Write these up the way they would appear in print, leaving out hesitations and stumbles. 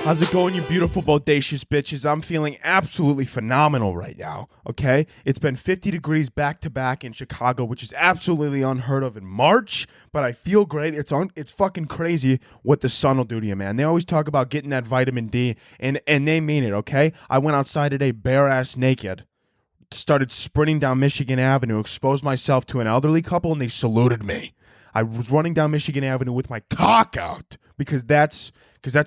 How's it going, you beautiful, bodacious bitches? I'm feeling absolutely phenomenal right now, okay? It's been 50 degrees back-to-back in Chicago, which is absolutely unheard of in March, but I feel great. It's fucking crazy what the sun will do to you, man. They always talk about getting that vitamin D, and they mean it, okay? I went outside today bare-ass naked, started sprinting down Michigan Avenue, exposed myself to an elderly couple, and they saluted me. I was running down Michigan Avenue with my cock out because that's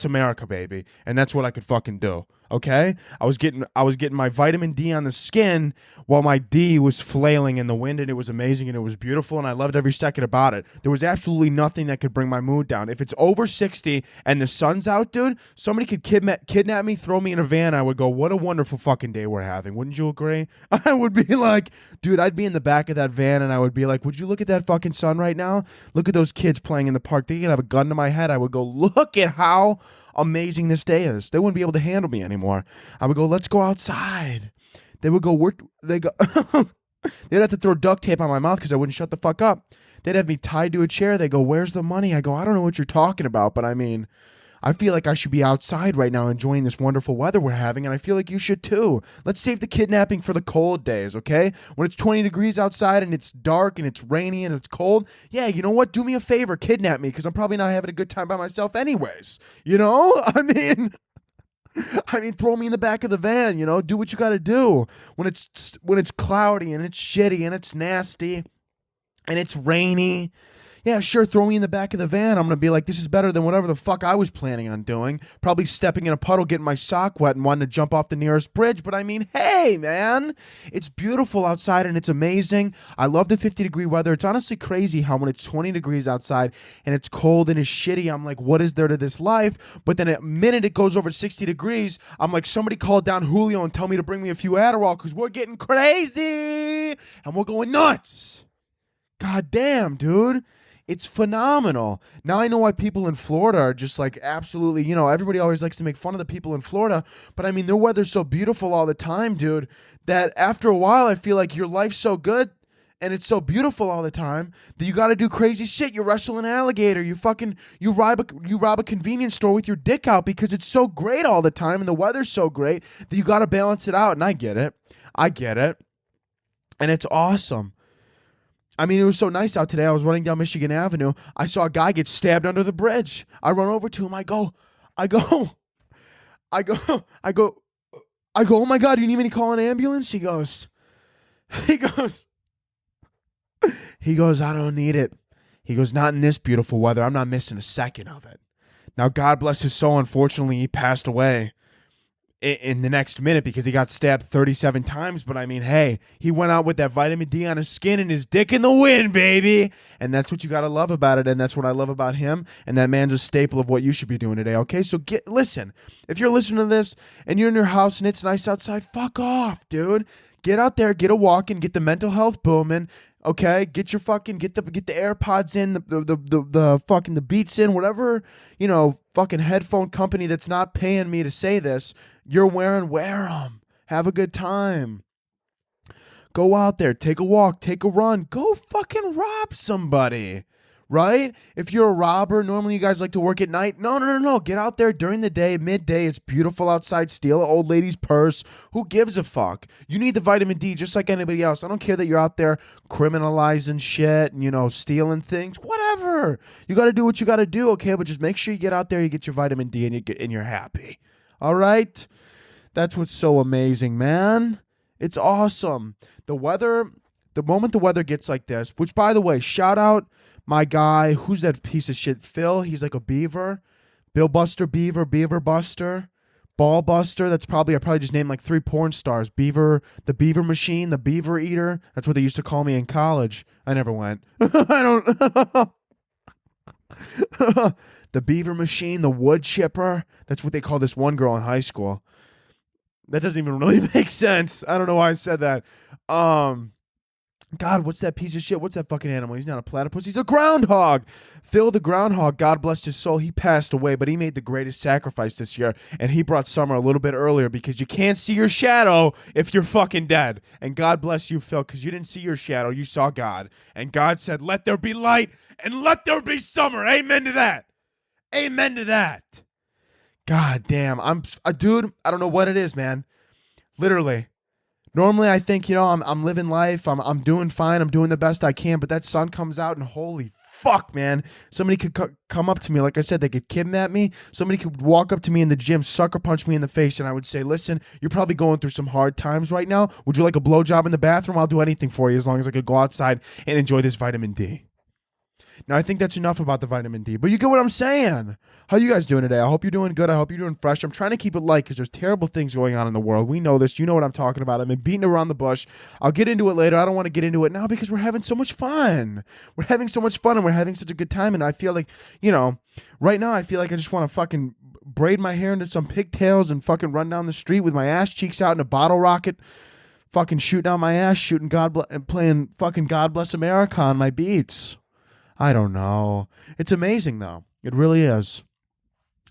America, baby, and that's what I could fucking do. Okay, I was getting my vitamin D on the skin while my D was flailing in the wind, and it was amazing and it was beautiful, and I loved every second about it. There was absolutely nothing that could bring my mood down. If it's over 60 and the sun's out, dude, somebody could kidnap me, throw me in a van. I would go, what a wonderful fucking day we're having. Wouldn't you agree? I would be like, dude, I'd be in the back of that van and I would be like, would you look at that fucking sun right now? Look at those kids playing in the park. They could have a gun to my head. I would go, look at how amazing this day is. They wouldn't be able to handle me anymore. I would go, let's go outside. They would go, they'd have to throw duct tape on my mouth because I wouldn't shut the fuck up. They'd have me tied to a chair. They go, where's the money? I go, I don't know what you're talking about, but I mean, I feel like I should be outside right now enjoying this wonderful weather we're having, and I feel like you should too. Let's save the kidnapping for the cold days, okay? When it's 20 degrees outside and it's dark and it's rainy and it's cold, yeah, you know what? Do me a favor, kidnap me, because I'm probably not having a good time by myself anyways. You know? I mean, throw me in the back of the van, you know? Do what you got to do. When it's cloudy and it's shitty and it's nasty and it's rainy, yeah, sure, throw me in the back of the van. I'm going to be like, this is better than whatever the fuck I was planning on doing. Probably stepping in a puddle, getting my sock wet and wanting to jump off the nearest bridge. But I mean, hey, man, it's beautiful outside and it's amazing. I love the 50-degree weather. It's honestly crazy how when it's 20 degrees outside and it's cold and it's shitty, I'm like, what is there to this life? But then a minute it goes over 60 degrees, I'm like, somebody call down Julio and tell me to bring me a few Adderall because we're getting crazy and we're going nuts. God damn, dude. It's phenomenal. Now I know why people in Florida are just like absolutely, you know, everybody always likes to make fun of the people in Florida, but I mean, their weather's so beautiful all the time, dude, that after a while I feel like your life's so good and it's so beautiful all the time that you got to do crazy shit. You wrestle an alligator, you rob a convenience store with your dick out because it's so great all the time and the weather's so great that you got to balance it out, and I get it. And it's awesome. I mean, it was so nice out today. I was running down Michigan Avenue. I saw a guy get stabbed under the bridge. I run over to him. I go, oh my God, you need me to call an ambulance? He goes, I don't need it. He goes, not in this beautiful weather. I'm not missing a second of it. Now, God bless his soul. Unfortunately, he passed away in the next minute because he got stabbed 37 times. But I mean, hey, he went out with that vitamin D on his skin and his dick in the wind, baby. And that's what you got to love about it. And that's what I love about him. And that man's a staple of what you should be doing today. Okay, so listen, if you're listening to this and you're in your house and it's nice outside, fuck off, dude. Get out there, get a walk and get the mental health booming. Okay, get the AirPods in, the fucking the Beats in, whatever, you know, fucking headphone company that's not paying me to say this, you're wear them. Have a good time. Go out there, take a walk, take a run, go fucking rob somebody. Right? If you're a robber, normally you guys like to work at night. No. Get out there during the day, midday. It's beautiful outside. Steal an old lady's purse. Who gives a fuck? You need the vitamin D just like anybody else. I don't care that you're out there criminalizing shit and, you know, stealing things. Whatever. You got to do what you got to do, okay? But just make sure you get out there, you get your vitamin D, and you're happy. All right? That's what's so amazing, man. It's awesome. The moment the weather gets like this, which, by the way, shout out my guy, who's that piece of shit? Phil, he's like a beaver. Bill Buster Beaver, Beaver Buster, Ball Buster. I probably just named like 3 porn stars. Beaver, the Beaver Machine, the Beaver Eater. That's what they used to call me in college. I never went. The Beaver Machine, the Wood Chipper. That's what they call this one girl in high school. That doesn't even really make sense. I don't know why I said that. God, what's that piece of shit? What's that fucking animal? He's not a platypus. He's a groundhog. Phil the groundhog, God bless his soul. He passed away, but he made the greatest sacrifice this year, and he brought summer a little bit earlier because you can't see your shadow if you're fucking dead. And God bless you, Phil, because you didn't see your shadow. You saw God. And God said, let there be light and let there be summer. Amen to that. Amen to that. God damn. Dude, I don't know what it is, man. Literally. Normally I think, I'm living life. I'm doing fine. I'm doing the best I can, but that sun comes out and holy fuck, man. Somebody could come up to me. Like I said, they could kidnap me. Somebody could walk up to me in the gym, sucker punch me in the face, and I would say, listen, you're probably going through some hard times right now. Would you like a blowjob in the bathroom? I'll do anything for you as long as I could go outside and enjoy this vitamin D. Now, I think that's enough about the vitamin D, but you get what I'm saying. How you guys doing today? I hope you're doing good. I hope you're doing fresh. I'm trying to keep it light because there's terrible things going on in the world. We know this. You know what I'm talking about. I've been beating around the bush. I'll get into it later. I don't want to get into it now because we're having so much fun. We're having so much fun and we're having such a good time. And I feel like, right now I feel like I just want to fucking braid my hair into some pigtails and fucking run down the street with my ass cheeks out in a bottle rocket, fucking shooting out my ass, shooting and playing fucking God Bless America on my beats. I don't know. It's amazing, though. It really is.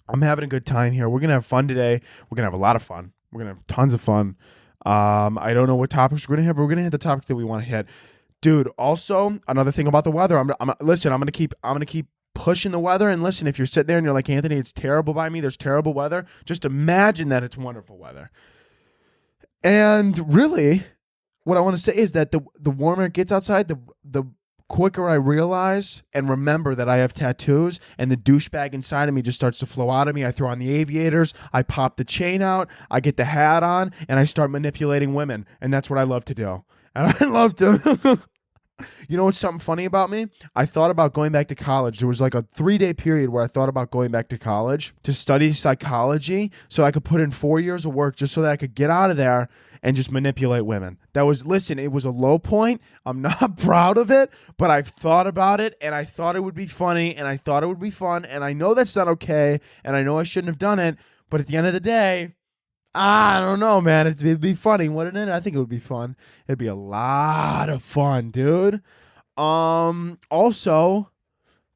I'm having a good time here. We're going to have fun today. We're going to have a lot of fun. We're going to have tons of fun. I don't know what topics we're going to have, but we're going to hit the topics that we want to hit. Dude, also, another thing about the weather. Listen, I'm going to keep pushing the weather. And listen, if you're sitting there and you're like, Anthony, it's terrible by me. There's terrible weather. Just imagine that it's wonderful weather. And really, what I want to say is that the warmer it gets outside, the quicker I realize and remember that I have tattoos and the douchebag inside of me just starts to flow out of me. I throw on the aviators, I pop the chain out, I get the hat on, and I start manipulating women. And that's what I love to do. And I love to... You know what's something funny about me? I thought about going back to college. There was like a 3-day period where I thought about going back to college to study psychology so I could put in 4 years of work just so that I could get out of there and just manipulate women. It was a low point. I'm not proud of it, but I've thought about it and I thought it would be funny and I thought it would be fun and I know that's not okay and I know I shouldn't have done it, but at the end of the day, I don't know, man. It'd be funny, wouldn't it? I think it would be fun. It'd be a lot of fun, dude. Also,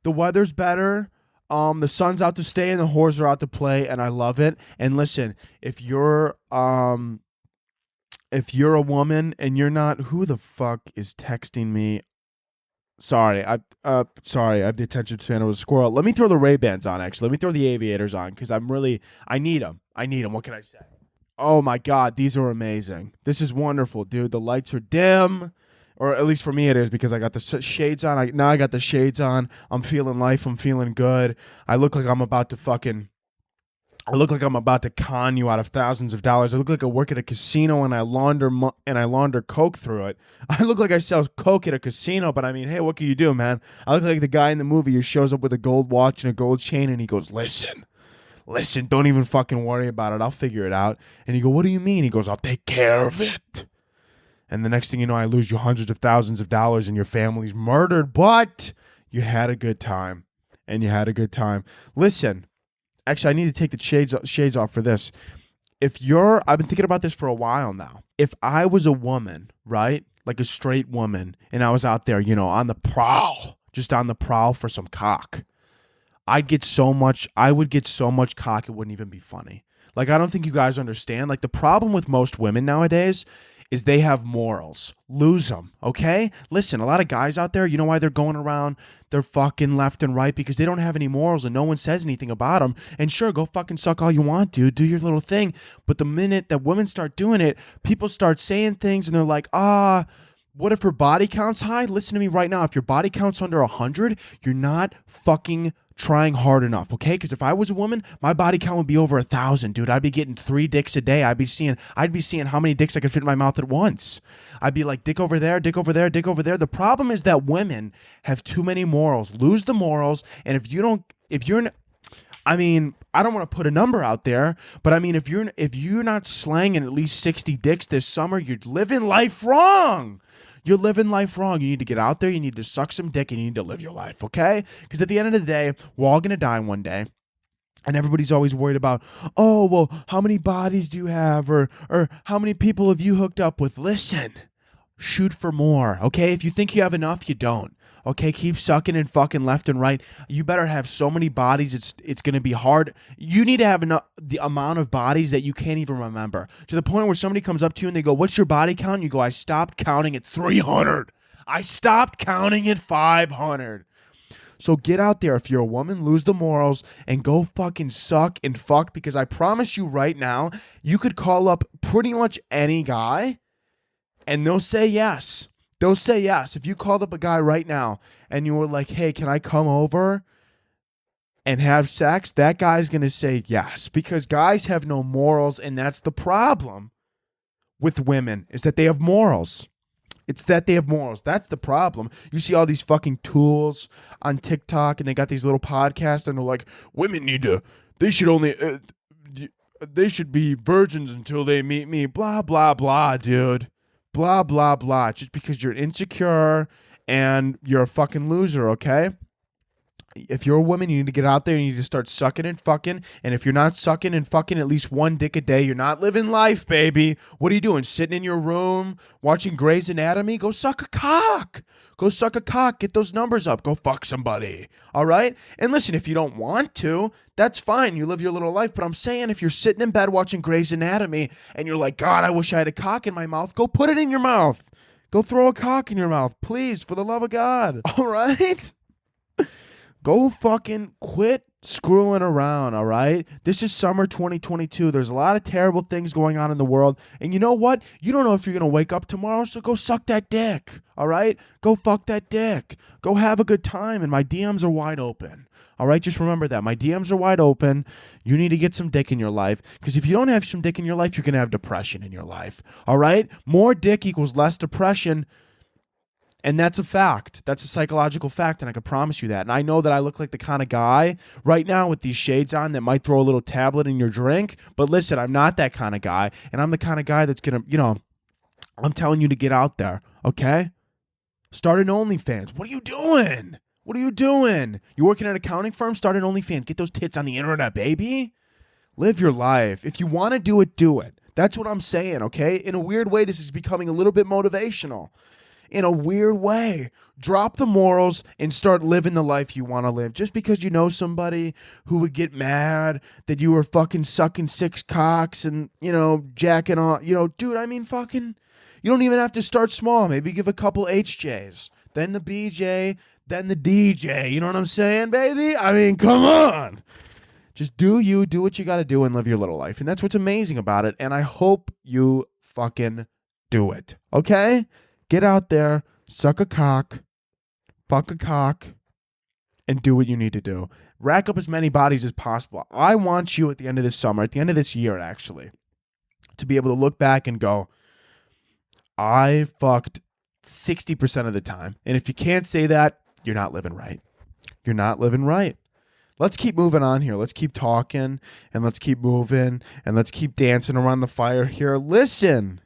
the weather's better. The sun's out to stay and the whores are out to play, and I love it. And listen, if you're a woman and you're not, who the fuck is texting me? Sorry, I have the attention span of a squirrel. Let me throw the Ray-Bans on, actually. Let me throw the aviators on because I need them. What can I say? Oh my God, these are amazing. This is wonderful, dude. The lights are dim, or at least for me it is because I got the shades on. Now I got the shades on. I'm feeling life. I'm feeling good. I look like I'm about to con you out of thousands of dollars. I look like I work at a casino and I launder coke through it. I look like I sell coke at a casino, but I mean, hey, what can you do, man? I look like the guy in the movie who shows up with a gold watch and a gold chain and he goes, listen, don't even fucking worry about it. I'll figure it out. And you go, what do you mean? He goes, I'll take care of it. And the next thing you know, I lose you hundreds of thousands of dollars and your family's murdered, but you had a good time. And you had a good time. Listen, actually, I need to take the shades off for this. I've been thinking about this for a while now. If I was a woman, right? Like a straight woman, and I was out there, on the prowl, just on the prowl for some cock. I would get so much cock it wouldn't even be funny. Like, I don't think you guys understand. Like, the problem with most women nowadays is they have morals. Lose them, okay? Listen, a lot of guys out there, you know why they're going around, they're fucking left and right? Because they don't have any morals and no one says anything about them. And sure, go fucking suck all you want, dude. Do your little thing. But the minute that women start doing it, people start saying things and they're like, what if her body count's high? Listen to me right now. If your body count's under 100, you're not fucking trying hard enough, okay? Because if I was a woman, my body count would be over 1,000, dude. I'd be getting 3 dicks a day. I'd be seeing how many dicks I could fit in my mouth at once. I'd be like, dick over there, dick over there, dick over there. The problem is that women have too many morals. Lose the morals, and I don't want to put a number out there, but I mean, if you're not slanging at least 60 dicks this summer, you're living life wrong. You're living life wrong. You need to get out there. You need to suck some dick and you need to live your life, okay? Because at the end of the day, we're all going to die one day. And everybody's always worried about, oh, well, how many bodies do you have? Or how many people have you hooked up with? Listen, shoot for more, okay? If you think you have enough, you don't. Okay, keep sucking and fucking left and right. You better have so many bodies, it's going to be hard. You need to have the amount of bodies that you can't even remember. To the point where somebody comes up to you and they go, what's your body count? And you go, I stopped counting at 300. I stopped counting at 500. So get out there. If you're a woman, lose the morals and go fucking suck and fuck, because I promise you right now, you could call up pretty much any guy and they'll say yes. They'll say yes. If you called up a guy right now and you were like, hey, can I come over and have sex? That guy's going to say yes, because guys have no morals, and that's the problem with women, is that they have morals. It's that they have morals. That's the problem. You see all these fucking tools on TikTok, and they got these little podcasts, and they're like, women they should be virgins until they meet me. Blah, blah, blah, dude. Blah, blah, blah. Just because you're insecure and you're a fucking loser, okay? If you're a woman, you need to get out there and you need to start sucking and fucking. And if you're not sucking and fucking at least one dick a day, you're not living life, baby. What are you doing? Sitting in your room watching Grey's Anatomy? Go suck a cock. Go suck a cock. Get those numbers up. Go fuck somebody. All right? And listen, if you don't want to, that's fine. You live your little life. But I'm saying, if you're sitting in bed watching Grey's Anatomy and you're like, God, I wish I had a cock in my mouth, go put it in your mouth. Go throw a cock in your mouth. Please, for the love of God. All right? Go fucking quit screwing around, all right? This is summer 2022. There's a lot of terrible things going on in the world. And you know what? You don't know if you're going to wake up tomorrow, so go suck that dick, all right? Go fuck that dick. Go have a good time, and my DMs are wide open, all right? Just remember that. My DMs are wide open. You need to get some dick in your life, because if you don't have some dick in your life, you're going to have depression in your life, all right? More dick equals less depression. And that's a fact. That's a psychological fact, and I can promise you that. And I know that I look like the kind of guy right now with these shades on that might throw a little tablet in your drink. But listen, I'm not that kind of guy. And I'm the kind of guy that's going to, I'm telling you to get out there, okay? Start an OnlyFans. What are you doing? What are you doing? You working at an accounting firm? Start an OnlyFans. Get those tits on the internet, baby. Live your life. If you want to do it, do it. That's what I'm saying, okay? In a weird way, this is becoming a little bit motivational. In a weird way, drop the morals and start living the life you want to live. Just because you know somebody who would get mad that you were fucking sucking 6 cocks and, jacking off, dude, I mean, fucking, you don't even have to start small. Maybe give a couple HJs, then the BJ, then the DJ. You know what I'm saying, baby? I mean, come on. Just do you, do what you got to do and live your little life. And that's what's amazing about it. And I hope you fucking do it. Okay? Get out there, suck a cock, fuck a cock, and do what you need to do. Rack up as many bodies as possible. I want you at the end of this summer, at the end of this year, actually, to be able to look back and go, I fucked 60% of the time. And if you can't say that, you're not living right. You're not living right. Let's keep moving on here. Let's keep talking, and let's keep moving, and let's keep dancing around the fire here. Listen.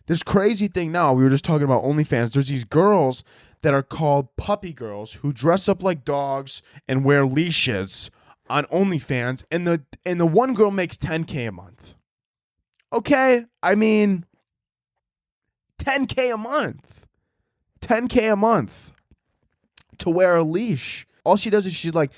This crazy thing now, we were just talking about OnlyFans. There's these girls that are called puppy girls who dress up like dogs and wear leashes on OnlyFans. And the one girl makes $10K a month. Okay? I mean, $10K a month. $10K a month to wear a leash. All she does is she gets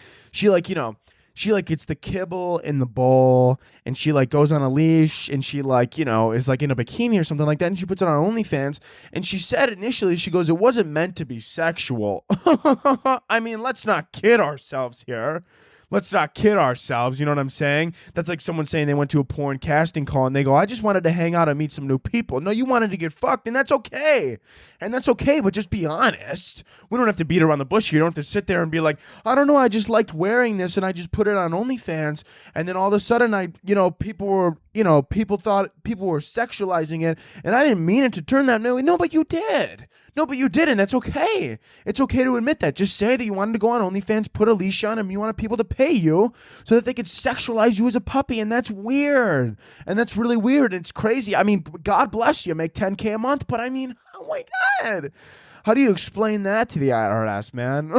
the kibble in the bowl, and she goes on a leash, and she is in a bikini or something like that, and she puts it on OnlyFans. And she said initially, she goes, it wasn't meant to be sexual. I mean, let's not kid ourselves here. Let's not kid ourselves. You know what I'm saying? That's like someone saying they went to a porn casting call and they go, I just wanted to hang out and meet some new people. No, you wanted to get fucked, and that's okay. And that's okay, but just be honest. We don't have to beat around the bush here. You don't have to sit there and be like, I don't know, I just liked wearing this and I just put it on OnlyFans. And then all of a sudden people were sexualizing it, and I didn't mean it to turn that way. No, but you did. No, but you didn't. That's okay. It's okay to admit that. Just say that you wanted to go on OnlyFans, put a leash on him, you wanted people to pay you so that they could sexualize you as a puppy, and that's weird. And that's really weird. It's crazy. I mean, God bless you, make $10K a month, but I mean, oh my God. How do you explain that to the IRS, man?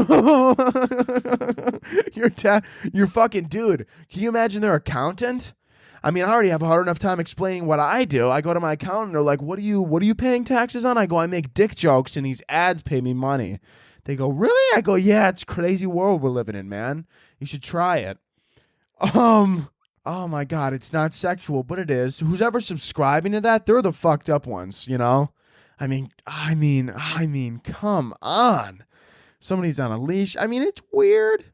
You're fucking dude. Can you imagine their accountant? I mean, I already have a hard enough time explaining what I do. I go to my accountant and they're like, what are you paying taxes on? I go, I make dick jokes and these ads pay me money. They go, really? I go, yeah, it's a crazy world we're living in, man. You should try it. Oh my God, it's not sexual, but it is. Who's ever subscribing to that, they're the fucked up ones, I mean, come on. somebody's on a leash. I mean, it's weird.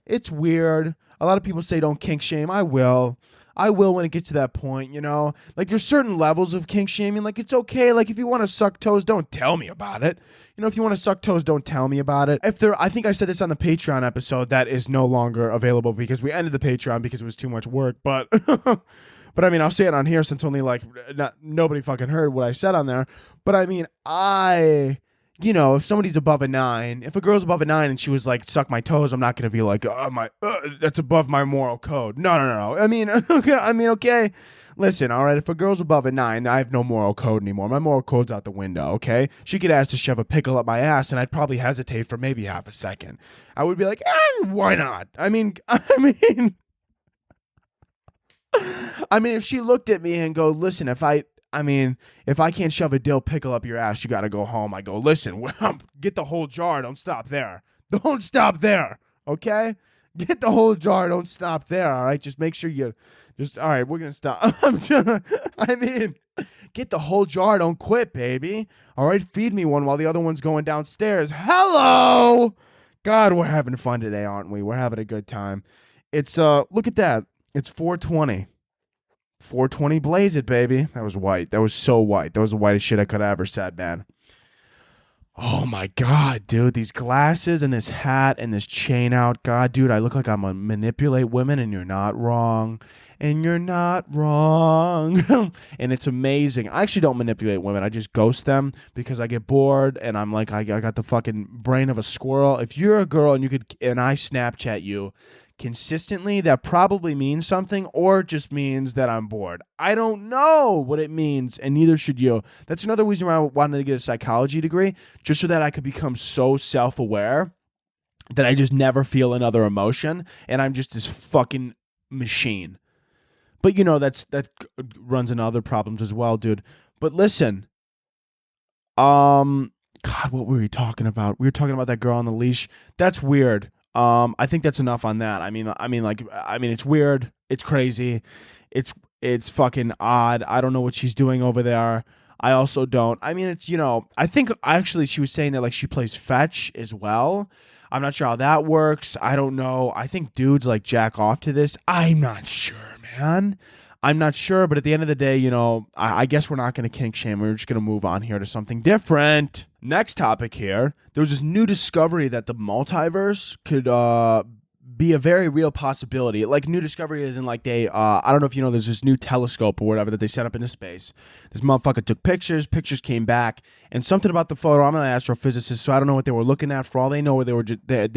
It's weird. A lot of people say don't kink shame. I will. I will when it gets to that point, you know? Like, there's certain levels of kink shaming. Like, it's okay. Like, if you want to suck toes, don't tell me about it. You know, if you want to suck toes, don't tell me about it. I think I said this on the Patreon episode that is no longer available because we ended the Patreon because it was too much work. But, but I mean, I'll say it on here since only, like, nobody fucking heard what I said on there. But, I mean, you know, if somebody's above a 9, if a girl's above a 9 and she was like, suck my toes, I'm not going to be like, that's above my moral code. No. I mean, okay. Listen, all right, if a girl's above a 9, I have no moral code anymore. My moral code's out the window, okay? She could ask to shove a pickle up my ass, and I'd probably hesitate for maybe half a second. I would be like, why not? I mean, if she looked at me and go, listen, if I can't shove a dill pickle up your ass, you got to go home. I go, listen, get the whole jar. Don't stop there. Don't stop there. Okay? Get the whole jar. Don't stop there. All right? Just make sure all right, we're going to stop. Get the whole jar. Don't quit, baby. All right? Feed me one while the other one's going downstairs. Hello. God, we're having fun today, aren't we? We're having a good time. It's, look at that. It's 4:20. 420 blaze it, baby. That was white. That was so white. That was the whitest shit I could have ever said, man. Oh my God, dude. These glasses and this hat and this chain out. God, dude, I look like I'm gonna manipulate women and you're not wrong. And you're not wrong. And it's amazing. I actually don't manipulate women. I just ghost them because I get bored and I'm like, I got the fucking brain of a squirrel. If you're a girl and I Snapchat you consistently, that probably means something or just means that I'm bored. I don't know what it means, and neither should you. That's another reason why I wanted to get a psychology degree, just so that I could become so self-aware that I just never feel another emotion, and I'm just this fucking machine. But, you know, that runs into other problems as well, dude. But listen, God, what were we talking about? We were talking about that girl on the leash. That's weird. I think that's enough on that. I mean, it's weird. It's crazy. It's fucking odd. I don't know what she's doing over there. I also don't. I mean, it's, you know, I think actually she was saying that like she plays fetch as well. I'm not sure how that works. I don't know. I think dudes like jack off to this. I'm not sure, man. I'm not sure, but at the end of the day, you know, I guess we're not going to kink shame. We're just going to move on here to something different. Next topic here. There was this new discovery that the multiverse could be a very real possibility. Like, new discovery is in like I don't know if you know, there's this new telescope or whatever that they sent up into space. This motherfucker took pictures came back, and something about the photo, I'm an astrophysicist, so I don't know what they were looking at. For all they know, they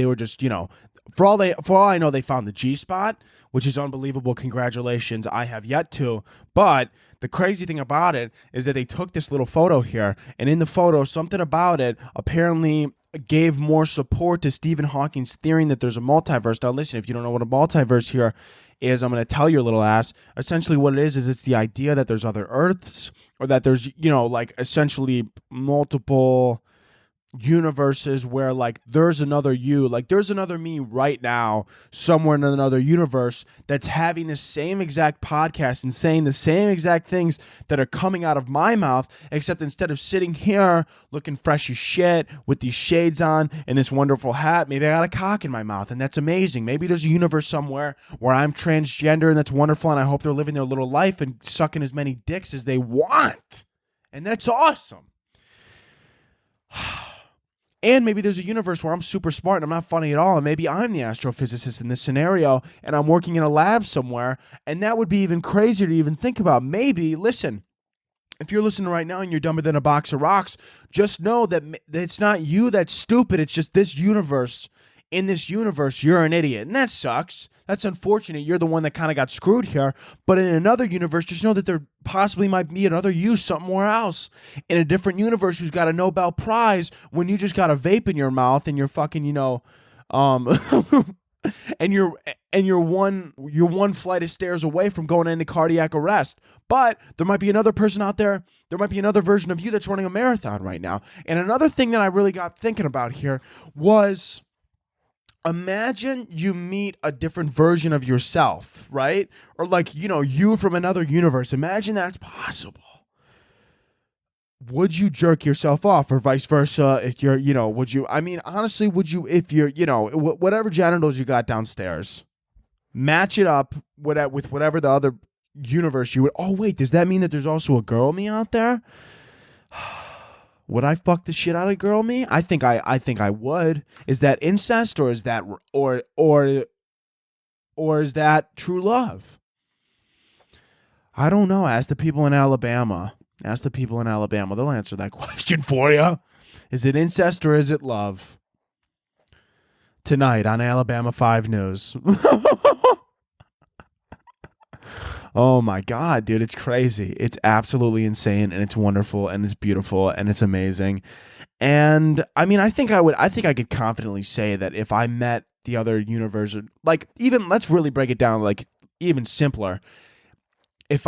were just, you know, for all I know, they found the G-spot, which is unbelievable. Congratulations. I have yet to. But the crazy thing about it is that they took this little photo here, and in the photo, something about it apparently gave more support to Stephen Hawking's theory that there's a multiverse. Now, listen, if you don't know what a multiverse here is, I'm going to tell your little ass. Essentially what it is it's the idea that there's other Earths, or that there's, you know, like essentially multiple universes where like there's another you, like there's another me right now somewhere in another universe that's having the same exact podcast and saying the same exact things that are coming out of my mouth, except instead of sitting here looking fresh as shit with these shades on and this wonderful hat, maybe I got a cock in my mouth, and that's amazing. Maybe there's a universe somewhere where I'm transgender, and that's wonderful, and I hope they're living their little life and sucking as many dicks as they want, and that's awesome. And maybe there's a universe where I'm super smart and I'm not funny at all, and maybe I'm the astrophysicist in this scenario, and I'm working in a lab somewhere, and that would be even crazier to even think about. Maybe, listen, if you're listening right now and you're dumber than a box of rocks, just know that it's not you that's stupid, it's just this universe. In this universe, you're an idiot, and that sucks. That's unfortunate. You're the one that kind of got screwed here. But in another universe, just know that there possibly might be another you somewhere else in a different universe who's got a Nobel Prize when you just got a vape in your mouth and you're fucking, you know, and you're one flight of stairs away from going into cardiac arrest. But there might be another person out there. There might be another version of you that's running a marathon right now. And another thing that I really got thinking about here was, imagine you meet a different version of yourself, right? Or like, you know, you from another universe. Imagine that's possible. would you jerk yourself off, or vice versa? If you're, would you, honestly, would you, if you're, whatever genitals you got downstairs, match it up with whatever the other universe you would. Oh, wait, does that mean that there's also a girl me out there? Would I fuck the shit out of girl me? I think I would. Is that incest, or is that, or is that true love? I don't know. Ask the people in Alabama. They'll answer that question for you. Is it incest or is it love? Tonight on Alabama 5 News. Oh my God, dude, it's crazy. It's absolutely insane, and it's wonderful, and it's beautiful, and it's amazing. And I think I could confidently say that if I met the other universe, like, even, let's really break it down, like, even simpler. If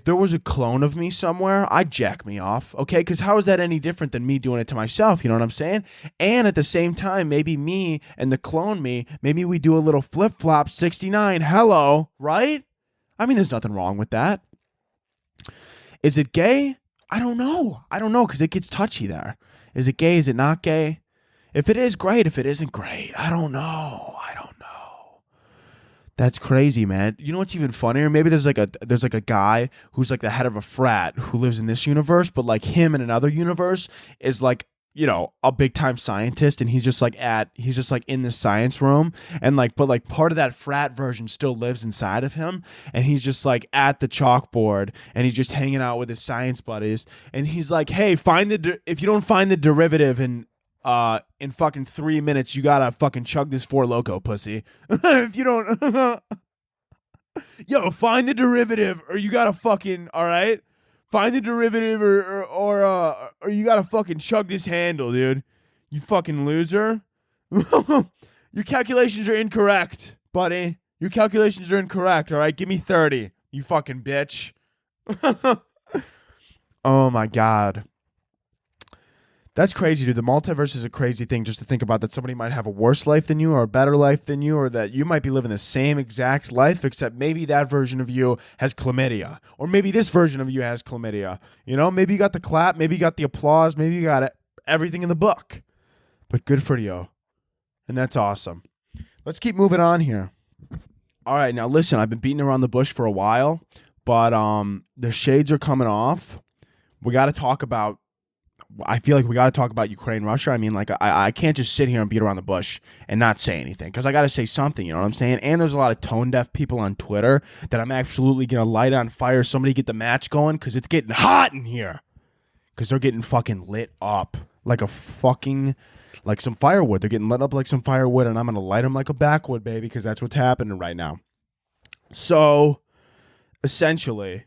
there was a clone of me somewhere, I'd jack me off, okay? Because how is that any different than me doing it to myself? You know what I'm saying? And at the same time, maybe me and the clone me, maybe we do a little flip-flop 69, hello, right? There's nothing wrong with that. Is it gay? I don't know, because it gets touchy there. Is it gay? Is it not gay? If it is, great. If it isn't, great. I don't know. That's crazy, man. You know what's even funnier? Maybe there's like a guy who's like the head of a frat who lives in this universe, but like him in another universe is like, a big time scientist, and he's just like in this science room, and like, but like part of that frat version still lives inside of him, and he's just like at the chalkboard, and he's just hanging out with his science buddies, and he's like, hey, if you don't find the derivative in fucking 3 minutes, you gotta fucking chug this Four Loko, pussy. If you don't, yo, find the derivative, or you gotta fucking, all right, find the derivative, or you gotta fucking chug this handle, dude. You fucking loser. Your calculations are incorrect, buddy. Your calculations are incorrect. All right, give me 30. You fucking bitch. Oh my God. That's crazy, dude. The multiverse is a crazy thing, just to think about, that somebody might have a worse life than you, or a better life than you, or that you might be living the same exact life, except maybe that version of you has chlamydia, or maybe this version of you has chlamydia. Maybe you got the clap, maybe you got the applause, maybe you got everything in the book. But good for you. And that's awesome. Let's keep moving on here. All right, now listen, I've been beating around the bush for a while, but the shades are coming off. I feel like we got to talk about Ukraine, Russia. I can't just sit here and beat around the bush and not say anything, because I got to say something, you know what I'm saying? And there's a lot of tone-deaf people on Twitter that I'm absolutely going to light on fire. Somebody get the match going, because it's getting hot in here, because they're getting fucking lit up like some firewood. They're getting lit up like some firewood, and I'm going to light them like a backwood, baby, because that's what's happening right now. So, essentially,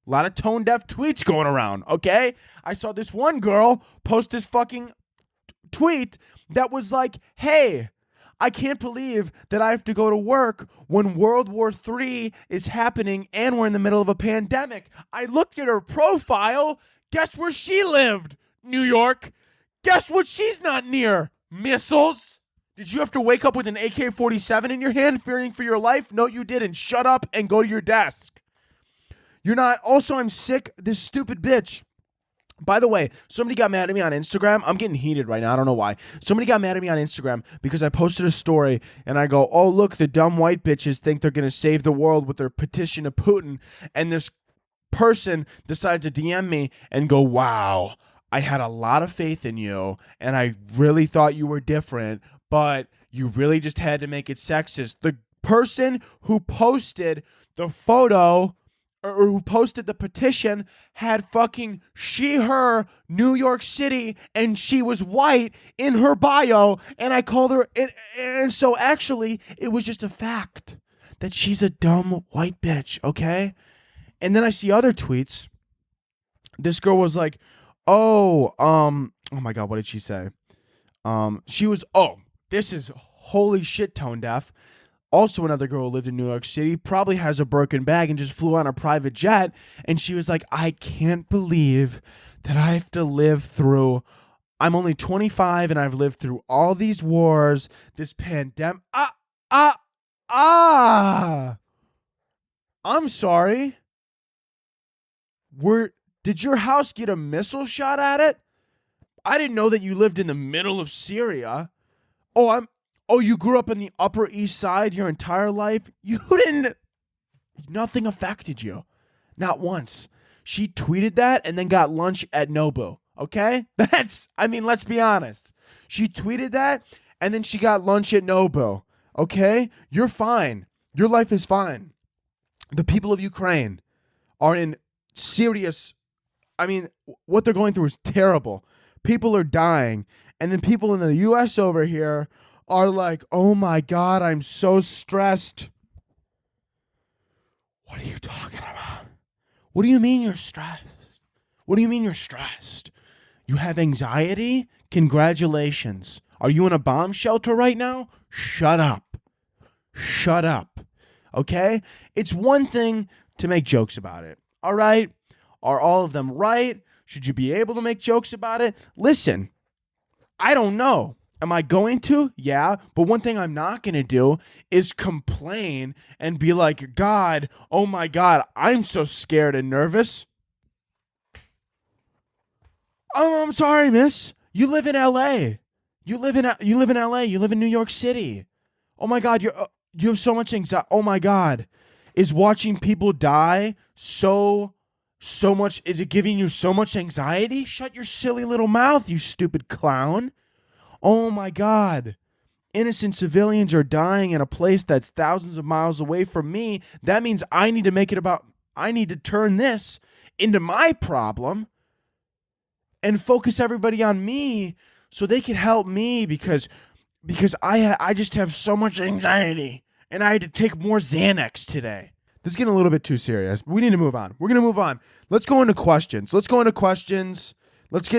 a lot of tone-deaf tweets going around, okay? I saw this one girl post this fucking tweet that was like, hey, I can't believe that I have to go to work when World War III is happening and we're in the middle of a pandemic. I looked at her profile. Guess where she lived? New York. Guess what she's not near? Missiles. Did you have to wake up with an AK-47 in your hand fearing for your life? No, you didn't. Shut up and go to your desk. You're not. Also, I'm sick. This stupid bitch. By the way, somebody got mad at me on Instagram. I'm getting heated right now. I don't know why. Somebody got mad at me on Instagram because I posted a story and I go, oh, look, the dumb white bitches think they're going to save the world with their petition to Putin. And this person decides to DM me and go, wow, I had a lot of faith in you and I really thought you were different, but you really just had to make it sexist. The person who posted the photo or who posted the petition had fucking she, her, New York City, and she was white in her bio, and I called her, and so actually, it was just a fact that she's a dumb white bitch, okay? And then I see other tweets. This girl was like, oh my God, what did she say? She was, this is holy shit tone deaf. Also, another girl who lived in New York City probably has a broken bag and just flew on a private jet. And she was like, I can't believe that I have to live through. I'm only 25 and I've lived through all these wars, this pandemic. I'm sorry. Did your house get a missile shot at it? I didn't know that you lived in the middle of Syria. Oh, you grew up in the Upper East Side your entire life? Nothing affected you. Not once. She tweeted that and then got lunch at Nobu. Okay? Let's be honest. She tweeted that and then she got lunch at Nobu. Okay? You're fine. Your life is fine. The people of Ukraine are in serious, what they're going through is terrible. People are dying. And then people in the U.S. over here are like, oh my God, I'm so stressed. What are you talking about? What do you mean you're stressed? What do you mean you're stressed? You have anxiety? Congratulations. Are you in a bomb shelter right now? Shut up. Shut up. Okay? It's one thing to make jokes about it. All right? Are all of them right? Should you be able to make jokes about it? Listen, I don't know. Am I going to? Yeah. But one thing I'm not going to do is complain and be like, God, oh my God, I'm so scared and nervous. Oh, I'm sorry, miss. You live in LA. You live in LA. You live in New York City. Oh my God, you have so much anxiety. Oh my God. Is watching people die so much, is it giving you so much anxiety? Shut your silly little mouth, you stupid clown. Oh my God. Innocent civilians are dying in a place that's thousands of miles away from me. That means I need to turn this into my problem and focus everybody on me so they can help me because I just have so much anxiety and I had to take more Xanax today. This is getting a little bit too serious. We need to move on. We're going to move on. Let's go into questions. Let's get into questions. Let's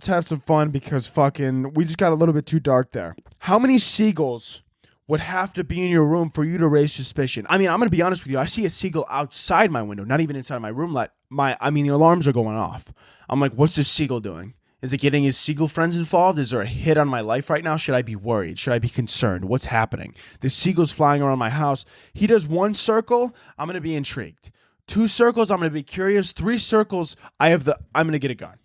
have some fun because we just got a little bit too dark there. How many seagulls would have to be in your room for you to raise suspicion? I'm going to be honest with you. I see a seagull outside my window, not even inside my room. The alarms are going off. I'm like, what's this seagull doing? Is it getting his seagull friends involved? Is there a hit on my life right now? Should I be worried? Should I be concerned? What's happening? This seagull's flying around my house. He does one circle, I'm going to be intrigued. 2 circles, I'm going to be curious. 3 circles, I'm going to get a gun.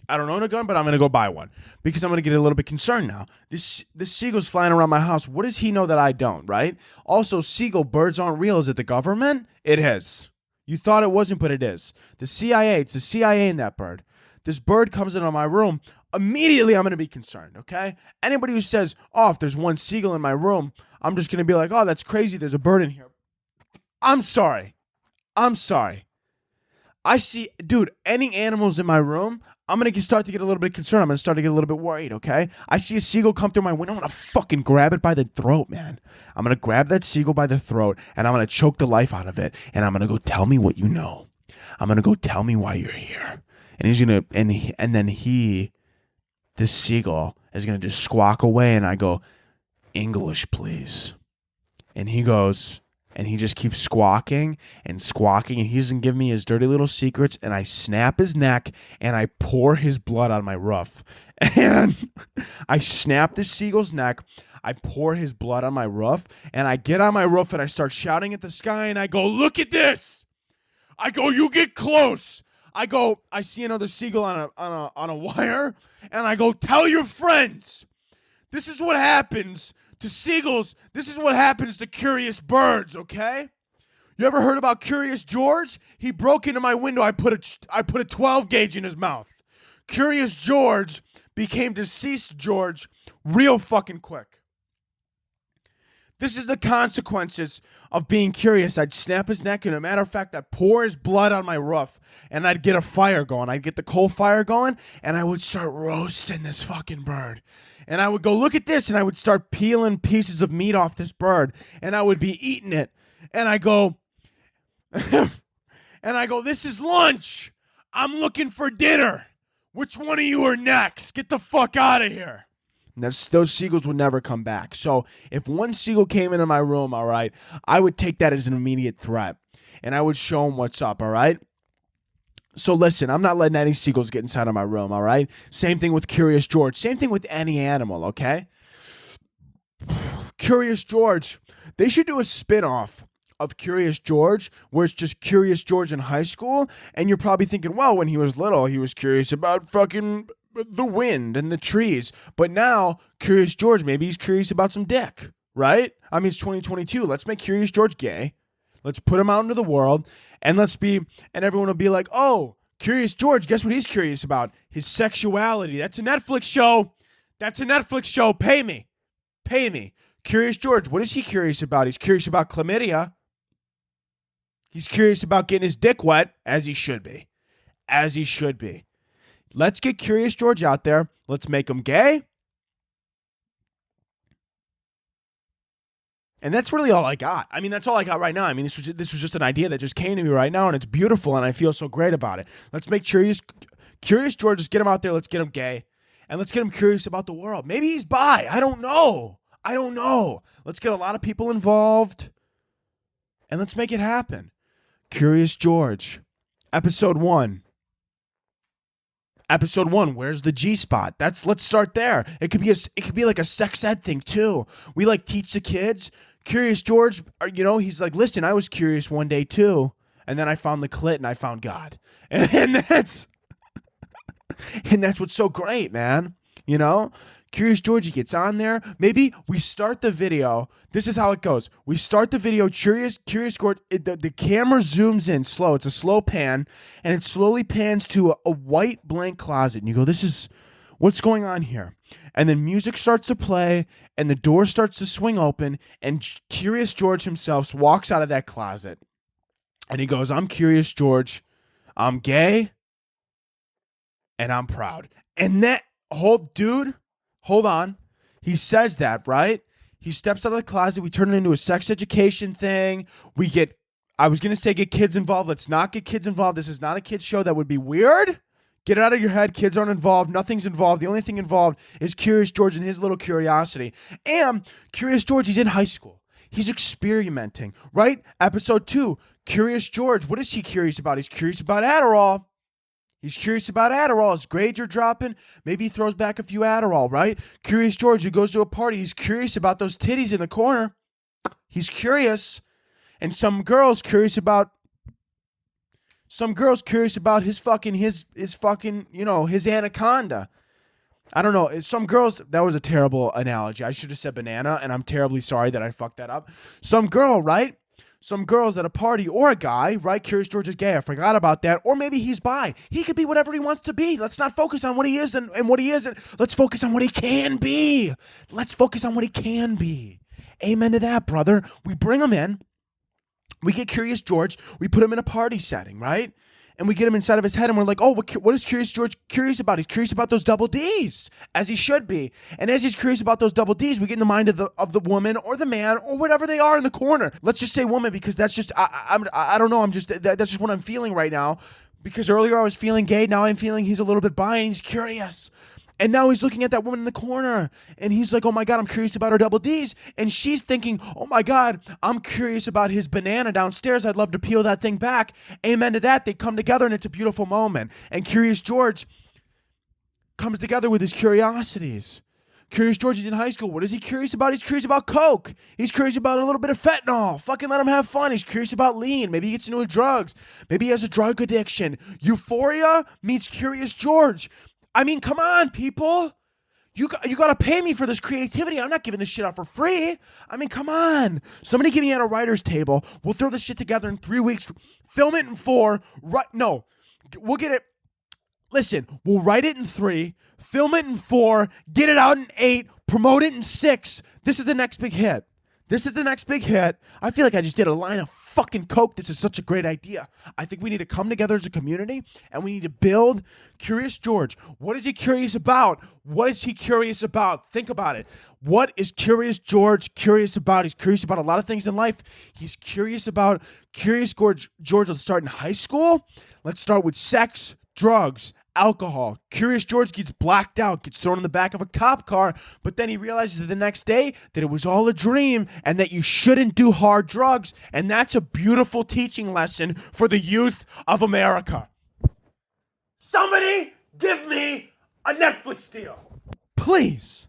I don't own a gun, but I'm going to go buy one because I'm going to get a little bit concerned now. This seagull's flying around my house. What does he know that I don't, right? Also, seagull, birds aren't real. Is it the government? It is. You thought it wasn't, but it is. It's the CIA in that bird. This bird comes into my room. Immediately, I'm going to be concerned, okay? Anybody who says, oh, if there's one seagull in my room, I'm just going to be like, oh, that's crazy. There's a bird in here. I'm sorry. I see, dude, any animals in my room, I'm going to start to get a little bit concerned. I'm going to start to get a little bit worried, okay? I see a seagull come through my window. I'm going to fucking grab it by the throat, man. I'm going to grab that seagull by the throat, and I'm going to choke the life out of it, and I'm going to go, tell me what you know. I'm going to go, tell me why you're here. And he's going to, and then this seagull is going to just squawk away, and I go, English, please. And he goes, and he just keeps squawking, and he doesn't give me his dirty little secrets, and I snap his neck, and I pour his blood on my roof. And I snap this seagull's neck, I pour his blood on my roof, and I get on my roof, and I start shouting at the sky, and I go, look at this! I go, you get close! I see another seagull on a wire, and I go, tell your friends. This is what happens to seagulls. This is what happens to curious birds, okay? You ever heard about Curious George? He broke into my window. I put a 12 gauge in his mouth. Curious George became Deceased George real fucking quick. This is the consequences of being curious. I'd snap his neck, and as a matter of fact, I'd pour his blood on my roof, and I'd get a fire going. I'd get the coal fire going, and I would start roasting this fucking bird. And I would go, look at this, and I would start peeling pieces of meat off this bird, and I would be eating it. And I go, this is lunch. I'm looking for dinner. Which one of you are next? Get the fuck out of here. And those seagulls would never come back. So if one seagull came into my room, all right, I would take that as an immediate threat. And I would show them what's up, all right? So listen, I'm not letting any seagulls get inside of my room, all right? Same thing with Curious George. Same thing with any animal, okay? Curious George. They should do a spinoff of Curious George, where it's just Curious George in high school, and you're probably thinking, well, when he was little, he was curious about fucking the wind and the trees. But now, Curious George, maybe he's curious about some dick, right? I mean, it's 2022. Let's make Curious George gay. Let's put him out into the world, and everyone will be like, oh, Curious George, guess what he's curious about? His sexuality. That's a Netflix show. That's a Netflix show. Pay me. Pay me. Curious George, what is he curious about? He's curious about chlamydia. He's curious about getting his dick wet, as he should be. As he should be. Let's get Curious George out there. Let's make him gay. And that's really all I got. I mean, that's all I got right now. I mean, this was just an idea that just came to me right now, and it's beautiful, and I feel so great about it. Let's make Curious George, just get him out there. Let's get him gay, and let's get him curious about the world. Maybe he's bi. I don't know. Let's get a lot of people involved, and let's make it happen. Curious George, episode 1. Episode 1, where's the G-spot? Let's start there. It could be like a sex ed thing too. We like teach the kids. Curious George, he's like, listen, I was curious one day too, and then I found the clit and I found God, and that's what's so great, man. Curious George, he gets on there. Maybe we start the video. This is how it goes. We start the video. Curious George. The camera zooms in slow. It's a slow pan, and it slowly pans to a white blank closet. And you go, this is what's going on here. And then music starts to play, and the door starts to swing open, and Curious George himself walks out of that closet. And he goes, I'm Curious George. I'm gay, and I'm proud. And that whole dude... Hold on. He says that, right? He steps out of the closet. We turn it into a sex education thing. I was going to say get kids involved. Let's not get kids involved. This is not a kids show. That would be weird. Get it out of your head. Kids aren't involved. Nothing's involved. The only thing involved is Curious George and his little curiosity. And Curious George, he's in high school. He's experimenting, right? Episode 2, Curious George. What is he curious about? He's curious about Adderall. He's curious about Adderall. His grades are dropping. Maybe he throws back a few Adderall, right? Curious George, who goes to a party. He's curious about those titties in the corner. He's curious. And some girls curious about his anaconda. I don't know. Some girls, that was a terrible analogy. I should have said banana, and I'm terribly sorry that I fucked that up. Some girl, right? Some girls at a party, or a guy, right? Curious George is gay. I forgot about that. Or maybe he's bi. He could be whatever he wants to be. Let's not focus on what he is and what he isn't. Let's focus on what he can be. Amen to that, brother. We bring him in. We get Curious George. We put him in a party setting, right? And we get him inside of his head, and we're like, oh, what is Curious George curious about? He's curious about those double Ds, as he should be. And as he's curious about those double Ds, we get in the mind of the woman or the man or whatever they are in the corner. Let's just say woman, because that's just, I don't know, that's just what I'm feeling right now. Because earlier I was feeling gay, now I'm feeling he's a little bit bi and he's curious. And now he's looking at that woman in the corner, and he's like, oh my God, I'm curious about her double Ds. And she's thinking, oh my God, I'm curious about his banana downstairs. I'd love to peel that thing back. Amen to that. They come together, and it's a beautiful moment. And Curious George comes together with his curiosities. Curious George is in high school. What is he curious about? He's curious about coke. He's curious about a little bit of fentanyl. Fucking let him have fun. He's curious about lean. Maybe he gets into drugs. Maybe he has a drug addiction. Euphoria meets Curious George. I mean, come on, people. You got to pay me for this creativity. I'm not giving this shit out for free. I mean, come on. Somebody get me at a writer's table. We'll throw this shit together in 3 weeks. Film it in 4. No, we'll get it. Listen, we'll write it in 3. Film it in 4. Get it out in 8. Promote it in 6. This is the next big hit. I feel like I just did a line of fucking coke. This is such a great idea. I think we need to come together as a community, and we need to build Curious George. What is he curious about? Think about it. What is Curious George curious about? He's curious about a lot of things in life. He's curious about Curious George. Let's start in high school. Let's start with sex, drugs, alcohol. Curious George gets blacked out, gets thrown in the back of a cop car, but then he realizes the next day that it was all a dream and that you shouldn't do hard drugs, and that's a beautiful teaching lesson for the youth of America. Somebody give me a Netflix deal. Please.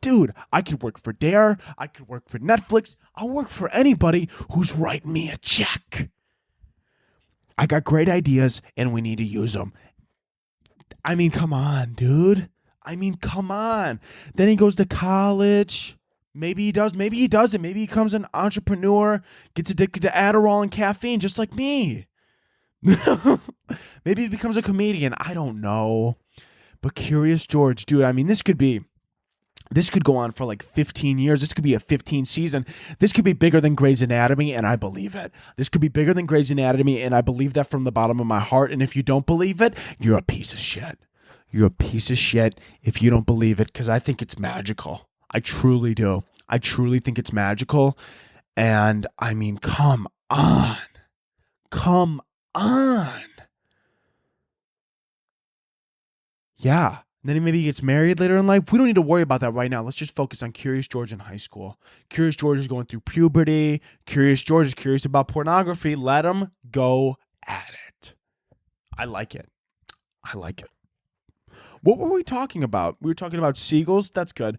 dude, I could work for Dare. I could work for Netflix. I'll work for anybody who's writing me a check. I got great ideas and we need to use them. I mean, come on, dude. I mean, come on. Then he goes to college. Maybe he does. Maybe he doesn't. Maybe he becomes an entrepreneur, gets addicted to Adderall and caffeine just like me. Maybe he becomes a comedian. I don't know. But Curious George, dude, I mean, this could go on for like 15 years. This could be a 15 season. This could be bigger than Grey's Anatomy, and I believe it. This could be bigger than Grey's Anatomy, and I believe that from the bottom of my heart. And if you don't believe it, you're a piece of shit. You're a piece of shit if you don't believe it, because I think it's magical. I truly do. I truly think it's magical. And I mean, come on. Come on. Yeah. And then maybe he gets married later in life. We don't need to worry about that right now. Let's just focus on Curious George in high school. Curious George is going through puberty. Curious George is curious about pornography. Let him go at it. I like it. I like it. What were we talking about? We were talking about seagulls. That's good.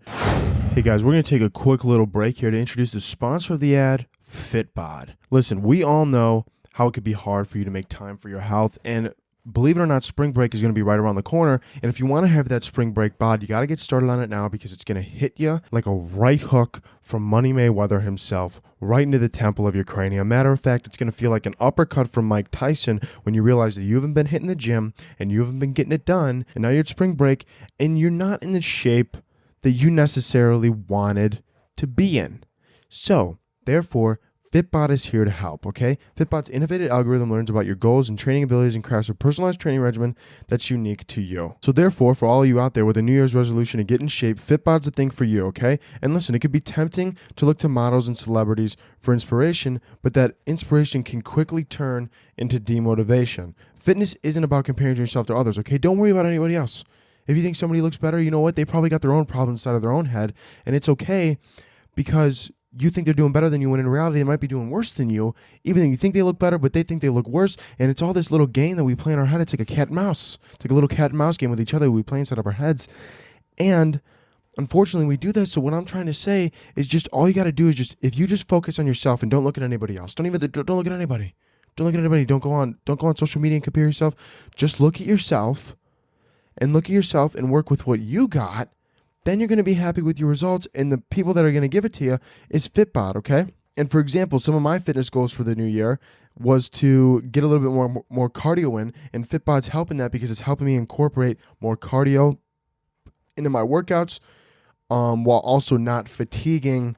Hey guys, we're going to take a quick little break here to introduce the sponsor of the ad, Fitbod. Listen, we all know how it could be hard for you to make time for your health, and believe it or not, spring break is going to be right around the corner. And if you want to have that spring break bod, you got to get started on it now, because it's going to hit you like a right hook from Money Mayweather himself, right into the temple of your cranium. Matter of fact, it's going to feel like an uppercut from Mike Tyson when you realize that you haven't been hitting the gym and you haven't been getting it done. And now you're at spring break and you're not in the shape that you necessarily wanted to be in. So, therefore, Fitbod is here to help, okay? Fitbod's innovative algorithm learns about your goals and training abilities and crafts a personalized training regimen that's unique to you. So therefore, for all of you out there with a New Year's resolution to get in shape, Fitbod's the thing for you, okay? And listen, it could be tempting to look to models and celebrities for inspiration, but that inspiration can quickly turn into demotivation. Fitness isn't about comparing yourself to others, okay? Don't worry about anybody else. If you think somebody looks better, you know what? They probably got their own problems inside of their own head, and it's okay, because you think they're doing better than you, when in reality they might be doing worse than you, even though you think they look better, but they think they look worse. And it's all this little game that we play in our head. It's like a cat and mouse. It's like a little cat and mouse game with each other we play inside of our heads. And unfortunately we do that. So what I'm trying to say is just all you got to do is just, if you just focus on yourself and don't look at anybody else, don't look at anybody. Don't look at anybody. Don't go on social media and compare yourself. Just look at yourself and work with what you got. Then you're going to be happy with your results, and the people that are going to give it to you is Fitbod, okay? And for example, some of my fitness goals for the new year was to get a little bit more cardio in, and Fitbod's helping that because it's helping me incorporate more cardio into my workouts, while also not fatiguing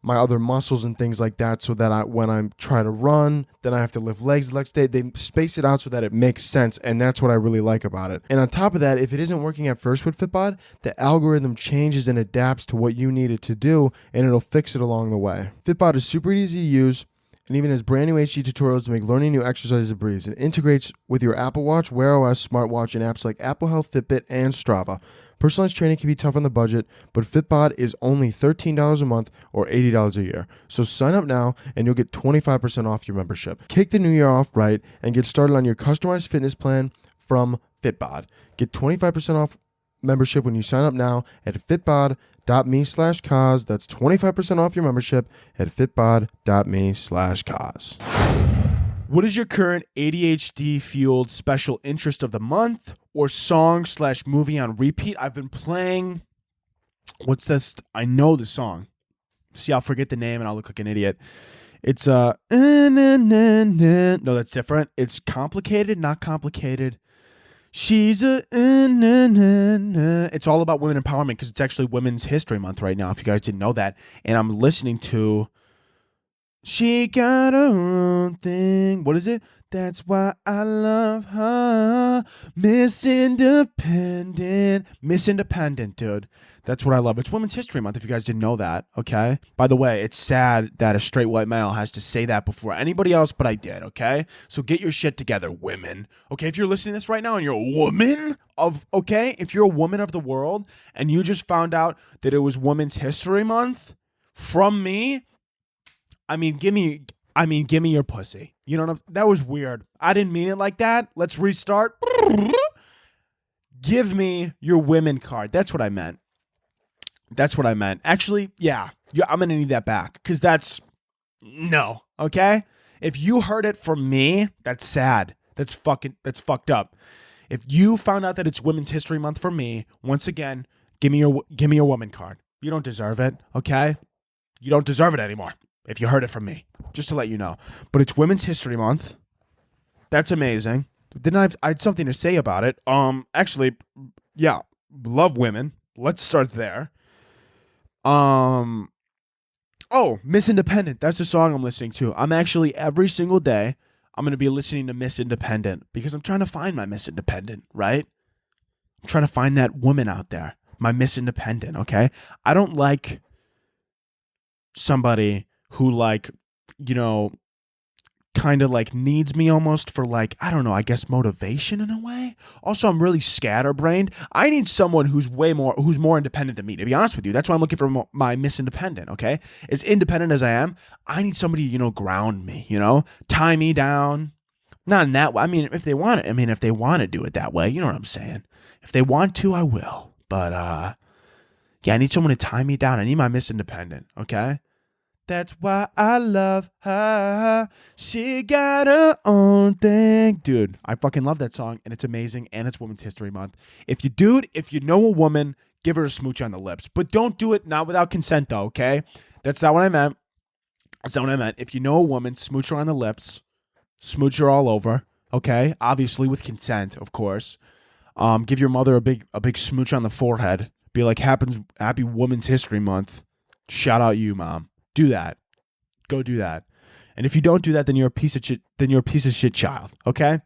my other muscles and things like that, so that when I'm trying to run, then I have to lift legs the next day. They space it out so that it makes sense, and that's what I really like about it. And on top of that, if it isn't working at first with Fitbod, the algorithm changes and adapts to what you need it to do, and it'll fix it along the way. Fitbod is super easy to use, and even has brand new HD tutorials to make learning new exercises a breeze. It integrates with your Apple Watch, Wear OS, smartwatch, and apps like Apple Health, Fitbit, and Strava. Personalized training can be tough on the budget, but Fitbod is only $13 a month or $80 a year. So sign up now and you'll get 25% off your membership. Kick the new year off right and get started on your customized fitness plan from Fitbod. Get 25% off membership when you sign up now at fitbod.me/cause. That's 25% off your membership at fitbod.me/cause. What is your current ADHD-fueled special interest of the month or song/movie on repeat? I've been playing, what's this? I know the song. See, I'll forget the name and I'll look like an idiot. It's, no, that's different. It's Complicated, Not Complicated. She's a, it's all about women empowerment because it's actually Women's History Month right now, if you guys didn't know that. And I'm listening to She Got Her Own Thing. What is it? That's why I love her. Miss Independent, dude. That's what I love. It's Women's History Month, if you guys didn't know that, okay? By the way, it's sad that a straight white male has to say that before anybody else, but I did, okay? So get your shit together, women. Okay, if you're listening to this right now and you're a woman if you're a woman of the world and you just found out that it was Women's History Month from me, give me your pussy. You know what that was weird. I didn't mean it like that. Let's restart. Give me your women card. That's what I meant. That's what I meant. Actually, yeah, I'm going to need that back because no, okay? If you heard it from me, that's sad. That's fucked up. If you found out that it's Women's History Month for me, once again, give me your woman card. You don't deserve it, okay? You don't deserve it anymore if you heard it from me, just to let you know. But it's Women's History Month. That's amazing. I had something to say about it. Actually, yeah, love women. Let's start there. Miss Independent. That's the song I'm listening to. I'm actually every single day I'm going to be listening to Miss Independent because I'm trying to find my Miss Independent, right? I'm trying to find that woman out there, my Miss Independent, okay? I don't like somebody who kind of needs me almost for I don't know, I guess motivation in a way. Also, I'm really scatterbrained. I need someone who's more independent than me, to be honest with you. That's why I'm looking for my Miss Independent, okay? As independent as I am, I need somebody, ground me, tie me down. Not in that way. I mean, if they want to do it that way, you know what I'm saying? If they want to, I will. But, yeah, I need someone to tie me down. I need my Miss Independent, okay? That's why I love her. She got her own thing. Dude, I fucking love that song, and it's amazing, and it's Women's History Month. If you know a woman, give her a smooch on the lips. But don't do it not without consent, though, okay? That's not what I meant. If you know a woman, smooch her on the lips. Smooch her all over, okay? Obviously with consent, of course. Give your mother a big smooch on the forehead. Be like, happy Women's History Month. Shout out you, Mom. Do that. Go do that. And if you don't do that, then you're a piece of shit. Then you're a piece of shit child. Okay?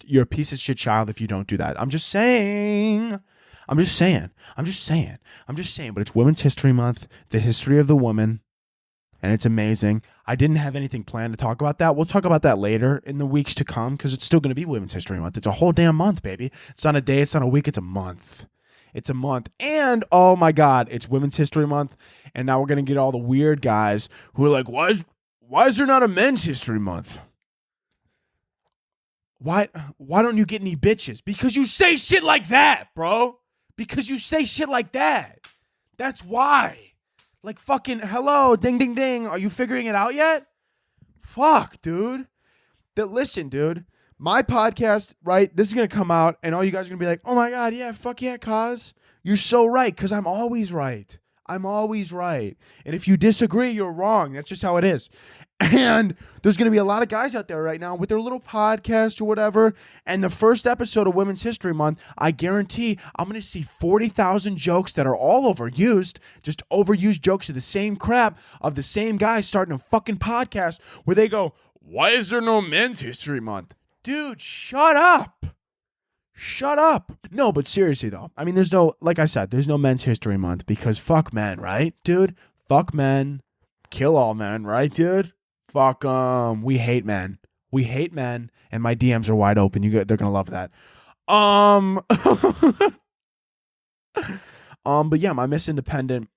You're a piece of shit child if you don't do that. I'm just saying. But it's Women's History Month, the history of the woman, and it's amazing. I didn't have anything planned to talk about that. We'll talk about that later in the weeks to come because it's still going to be Women's History Month. It's a whole damn month, baby. It's not a day. It's not a week. It's a month. It's a month. And, oh my God, it's Women's History Month. And now we're going to get all the weird guys who are like, why is there not a Men's History Month? Why don't you get any bitches? Because you say shit like that, bro. Because you say shit like that. That's why. Like fucking, hello, ding, ding, ding. Are you figuring it out yet? Fuck, dude. Listen, dude. My podcast, right, this is going to come out, and all you guys are going to be like, oh my God, yeah, fuck yeah, cuz. You're so right, because I'm always right. I'm always right. And if you disagree, you're wrong. That's just how it is. And there's going to be a lot of guys out there right now with their little podcast or whatever, and the first episode of Women's History Month, I guarantee I'm going to see 40,000 jokes that are all overused, just overused jokes of the same crap, of the same guys starting a fucking podcast where they go, why is there no Men's History Month? Dude, shut up. Shut up. No, but seriously, though. I mean, like I said, there's no Men's History Month because fuck men, right, dude? Fuck men. Kill all men, right, dude? Fuck we hate men. We hate men, and my DMs are wide open. They're going to love that. But yeah, my Miss Independent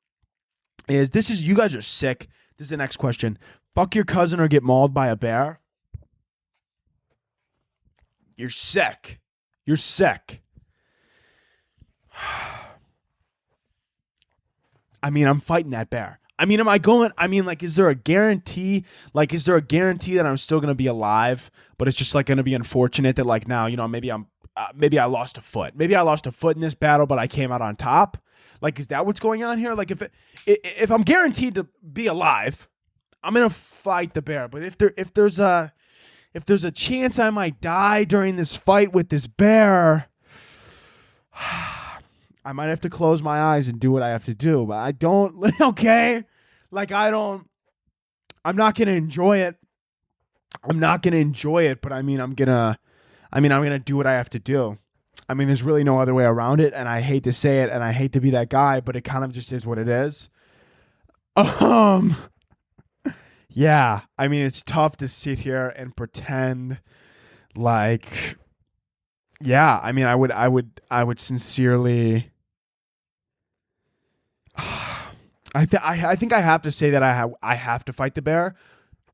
is you guys are sick. This is the next question. Fuck your cousin or get mauled by a bear? You're sick. You're sick. I mean, I'm fighting that bear. I mean, is there a guarantee? Is there a guarantee that I'm still going to be alive? But it's just going to be unfortunate that now, maybe I lost a foot. Maybe I lost a foot in this battle, but I came out on top. Is that what's going on here? If I'm guaranteed to be alive, I'm going to fight the bear. But if there's a chance I might die during this fight with this bear, I might have to close my eyes and do what I have to do. But I don't, okay? I'm not going to enjoy it. But I'm going to do what I have to do. I mean, there's really no other way around it. And I hate to say it and I hate to be that guy, but it kind of just is what it is. Yeah, I mean, it's tough to sit here and pretend yeah, I mean, I would sincerely, I think I have to say that I have to fight the bear.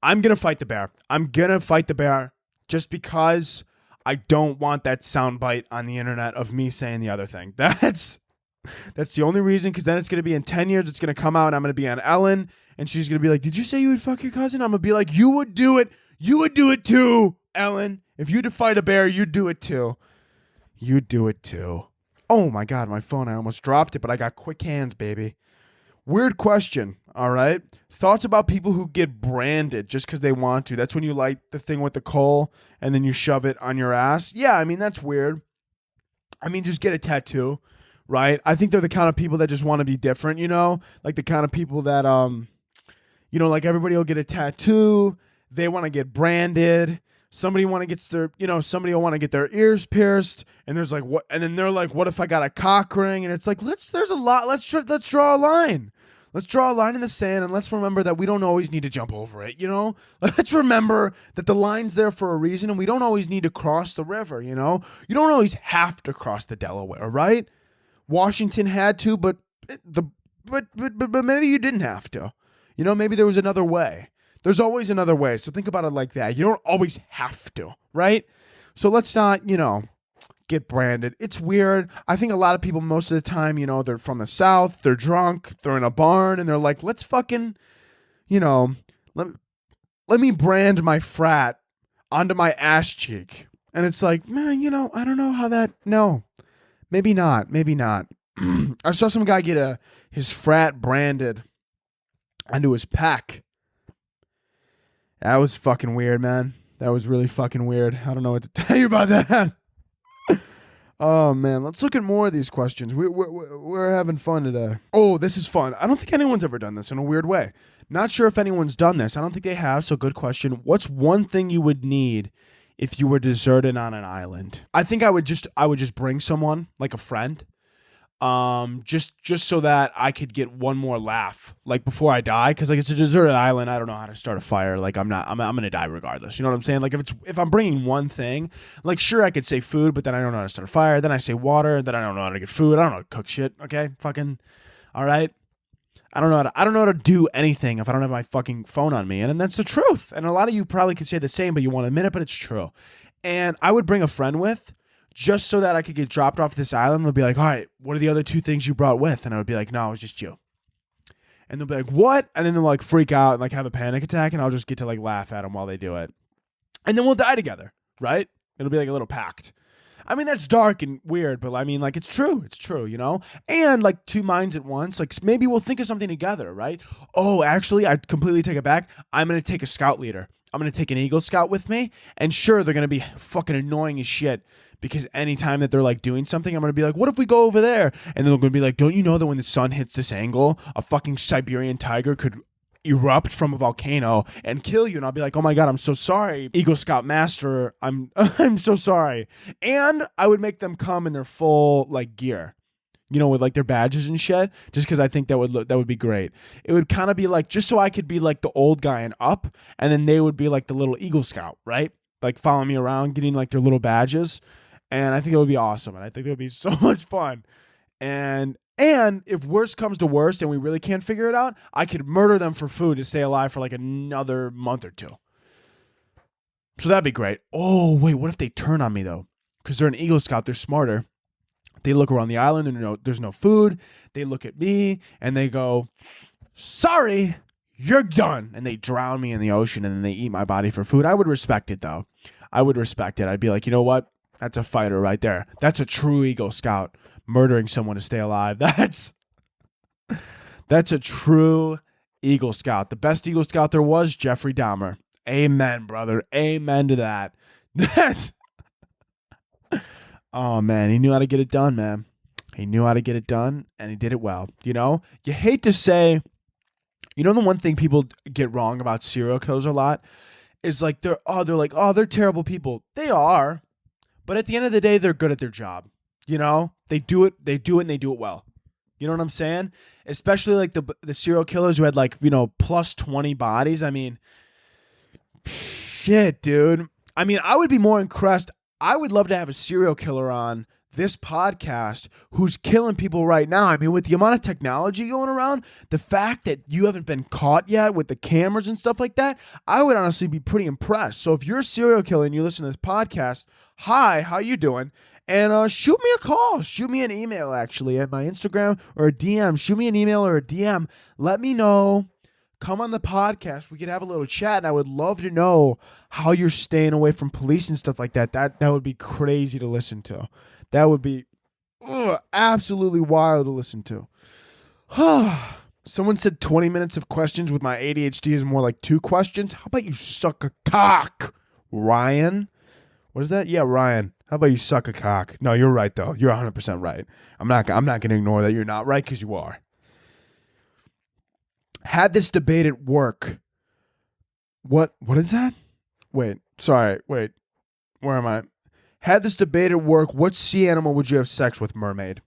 I'm going to fight the bear. I'm going to fight the bear just because I don't want that soundbite on the internet of me saying the other thing. That's the only reason, because then it's going to be in 10 years, it's going to come out and I'm going to be on Ellen and she's going to be like, did you say you would fuck your cousin? I'm going to be like, you would do it. You would do it too, Ellen. If you had to fight a bear, you'd do it too. You'd do it too. Oh my God, my phone, I almost dropped it, but I got quick hands, baby. Weird question, all right? Thoughts about people who get branded just because they want to. That's when you light the thing with the coal and then you shove it on your ass. Yeah, I mean, that's weird. I mean, just get a tattoo, right? I think they're the kind of people that just want to be different, you know? Like the kind of people that, you know, like everybody will get a tattoo. They want to get branded. Somebody want to get their, you know, somebody will want to get their ears pierced, and there's like what, and then they're like, what if I got a cock ring? And it's like, there's a lot. Let's draw a line. Let's draw a line in the sand, and let's remember that we don't always need to jump over it. You know, let's remember that the line's there for a reason, and we don't always need to cross the river. You know, you don't always have to cross the Delaware, right? Washington had to, but maybe you didn't have to. You know, maybe there was another way. There's always another way. So think about it like that. You don't always have to, right? So let's not, you know, get branded. It's weird. I think a lot of people most of the time, you know, they're from the South, they're drunk, they're in a barn, and they're like, let's fucking, you know, let me brand my frat onto my ass cheek. And it's like, man, you know, I don't know how that, no, maybe not. I saw some guy get his frat branded onto his pack. That was fucking weird, man. That was really fucking weird. I don't know what to tell you about that. Oh, man. Let's look at more of these questions. We're having fun today. Oh, this is fun. I don't think anyone's ever done this in a weird way. Not sure if anyone's done this. I don't think they have, so good question. What's one thing you would need if you were deserted on an island? I think I would just bring someone, like a friend. Just so that I could get one more laugh, like before I die, because like it's a deserted island. I don't know how to start a fire. Like I'm gonna die regardless. You know what I'm saying? Like if I'm bringing one thing, like sure I could say food, but then I don't know how to start a fire. Then I say water. Then I don't know how to get food. I don't know how to cook shit. Okay, fucking, all right. I don't know how to do anything if I don't have my fucking phone on me, and that's the truth. And a lot of you probably could say the same, but you won't admit it. But it's true. And I would bring a friend with. Just so that I could get dropped off this island. They'll be like, all right, what are the other two things you brought with? And I would be like, no, it was just you. And they'll be like, what? And then they'll like freak out and like have a panic attack. And I'll just get to like laugh at them while they do it. And then we'll die together, right? It'll be like a little pact. I mean, that's dark and weird, but I mean, like, it's true. It's true, you know? And like two minds at once. Like maybe we'll think of something together, right? Oh, actually, I completely take it back. I'm going to take a scout leader. I'm going to take an Eagle Scout with me. And sure, they're going to be fucking annoying as shit. Because anytime that they're like doing something, I'm going to be like, what if we go over there? And they're going to be like, don't you know that when the sun hits this angle, a fucking Siberian tiger could erupt from a volcano and kill you? And I'll be like, oh my God, I'm so sorry, Eagle Scout Master. I'm so sorry. And I would make them come in their full like gear, you know, with like their badges and shit, just because I think that would be great. It would kind of be like, just so I could be like the old guy and up, and then they would be like the little Eagle Scout, right? Like following me around, getting like their little badges. And I think it would be awesome. And I think it would be so much fun. And if worst comes to worst and we really can't figure it out, I could murder them for food to stay alive for like another month or two. So that'd be great. Oh, wait, what if they turn on me though? Because they're an Eagle Scout. They're smarter. They look around the island and there's no food. They look at me and they go, sorry, you're done. And they drown me in the ocean and then they eat my body for food. I would respect it though. I would respect it. I'd be like, you know what? That's a fighter right there. That's a true Eagle Scout murdering someone to stay alive. That's a true Eagle Scout. The best Eagle Scout there was, Jeffrey Dahmer. Amen, brother. Amen to that. That's oh, man. He knew how to get it done, man. He knew how to get it done, and he did it well. You know, you hate to say, you know, the one thing people get wrong about serial killers a lot is like they're terrible people. They are. But at the end of the day, they're good at their job. You know, they do it and they do it well. You know what I'm saying? Especially like the serial killers who had like, you know, plus 20 bodies. I mean, shit, dude. I mean, I would be more impressed. I would love to have a serial killer on this podcast who's killing people right now. I mean, with the amount of technology going around, the fact that you haven't been caught yet with the cameras and stuff like that, I would honestly be pretty impressed. So if you're a serial killer and you listen to this podcast, hi, how you doing? And shoot me a call. Shoot me an email, actually, at my Instagram or a DM. Shoot me an email or a DM. Let me know. Come on the podcast. We could have a little chat, and I would love to know how you're staying away from police and stuff like that. That would be crazy to listen to. That would be absolutely wild to listen to. Someone said 20 minutes of questions with my ADHD is more like 2 questions. How about you suck a cock, Ryan? What is that? Yeah, Ryan. How about you suck a cock? No, you're right, though. You're 100% right. I'm not going to ignore that you're not right, because you are. Had this debate at work. What is that? Wait. Where am I? Had this debate at work. What sea animal would you have sex with, mermaid?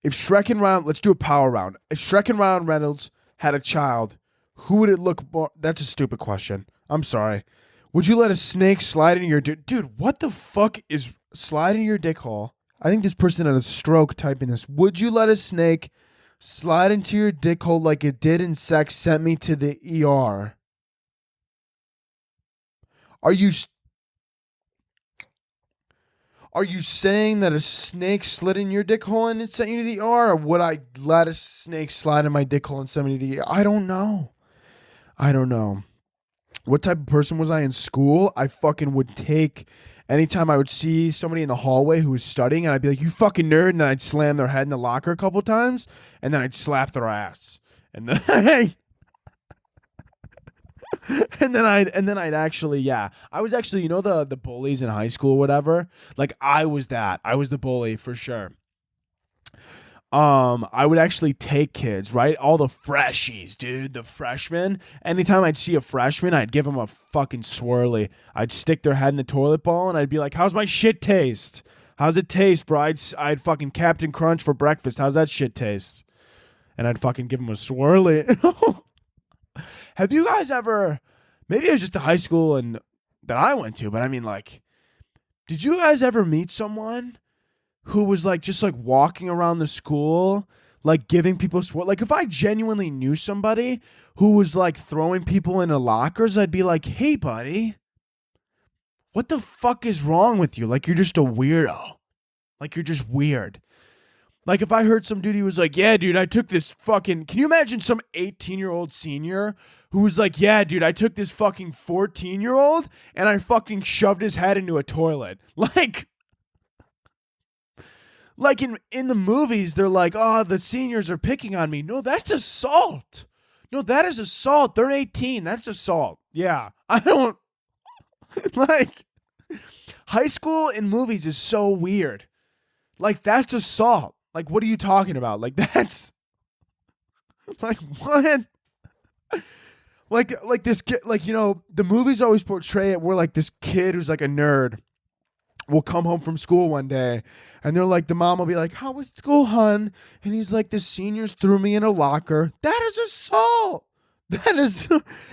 If Shrek and Ryan, let's do a power round. If Shrek and Ryan Reynolds had a child, who would it look more? That's a stupid question. I'm sorry. Would you let a snake slide in your dude? What the fuck is slide in your dick hole? I think this person had a stroke typing this. Would you let a snake slide into your dick hole like it did in sex? Sent me to the ER. Are you saying that a snake slid in your dick hole and it sent you to the ER? Or would I let a snake slide in my dick hole and send me to the ER? I don't know. What type of person was I in school? I fucking would take, anytime I would see somebody in the hallway who was studying, and I'd be like, you fucking nerd, and then I'd slam their head in the locker a couple times, and then I'd slap their ass. And then and then I'd actually, yeah. I was actually, you know, the bullies in high school or whatever? Like, I was that. I was the bully for sure. I would actually take kids, right? All the freshies, dude, the freshmen. Anytime I'd see a freshman, I'd give them a fucking swirly. I'd stick their head in the toilet bowl, and I'd be like, how's my shit taste? How's it taste, bro? I'd fucking Captain Crunch for breakfast. How's that shit taste? And I'd fucking give them a swirly. Have you guys ever, maybe it was just the high school and that I went to, but I mean, like, did you guys ever meet someone who was like just like walking around the school, like giving people like, if I genuinely knew somebody who was like throwing people into lockers, I'd be like, hey buddy, what the fuck is wrong with you? Like, you're just a weirdo. Like, you're just weird. Like, if I heard some dude, he was like, yeah, dude, I took this fucking, can you imagine some 18-year-old senior who was like, yeah, dude, I took this fucking 14-year-old and I fucking shoved his head into a toilet. Like in the movies, they're like, oh, the seniors are picking on me. No, that's assault. No, that is assault. They're 18. That's assault. Yeah. I don't, like, high school in movies is so weird. Like, that's assault. Like, what are you talking about? Like, that's, like, what? Like this kid, like, you know, the movies always portray it where, like, this kid who's, like, a nerd will come home from school one day, and they're like, the mom will be like, how was school, hun? And he's like, the seniors threw me in a locker. That is assault. That is,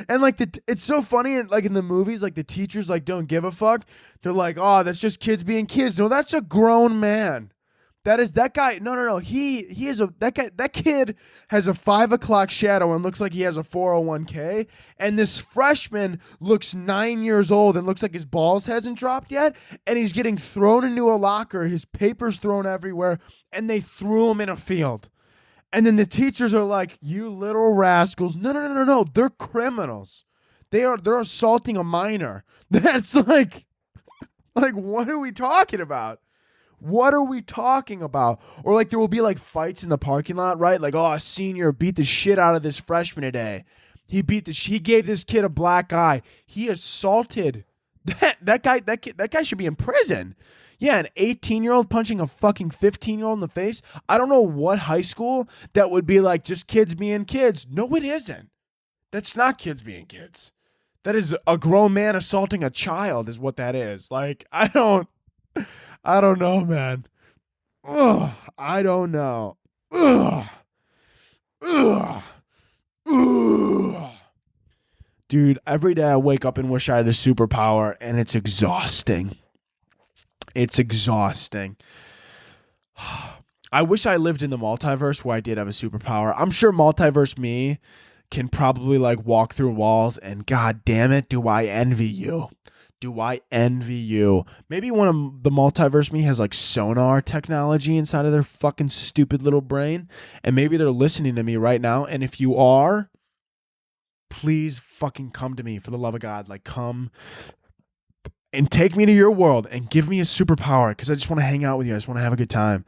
and, like, it's so funny, and, like, in the movies, like, the teachers, like, don't give a fuck. They're like, oh, that's just kids being kids. No, that's a grown man. That guy. No. He is that kid has a 5 o'clock shadow and looks like he has a 401k. And this freshman looks 9 years old and looks like his balls hasn't dropped yet. And he's getting thrown into a locker. His papers thrown everywhere. And they threw him in a field. And then the teachers are like, you little rascals. No. They're criminals. They're assaulting a minor. That's like, what are we talking about? What are we talking about? Or, like, there will be, like, fights in the parking lot, right? Like, oh, a senior beat the shit out of this freshman today. He gave this kid a black eye. He assaulted that guy should be in prison. Yeah, an 18-year-old punching a fucking 15-year-old in the face. I don't know what high school that would be like just kids being kids. No, it isn't. That's not kids being kids. That is a grown man assaulting a child is what that is. Like, I don't know, man. Ugh, I don't know. Ugh. Dude, every day I wake up and wish I had a superpower, and it's exhausting. It's exhausting. I wish I lived in the multiverse where I did have a superpower. I'm sure multiverse me can probably, like, walk through walls, and god damn it, do I envy you. Do I envy you? Maybe one of the multiverse me has like sonar technology inside of their fucking stupid little brain. And maybe they're listening to me right now. And if you are, please fucking come to me for the love of God. Like, come and take me to your world and give me a superpower, because I just want to hang out with you. I just want to have a good time.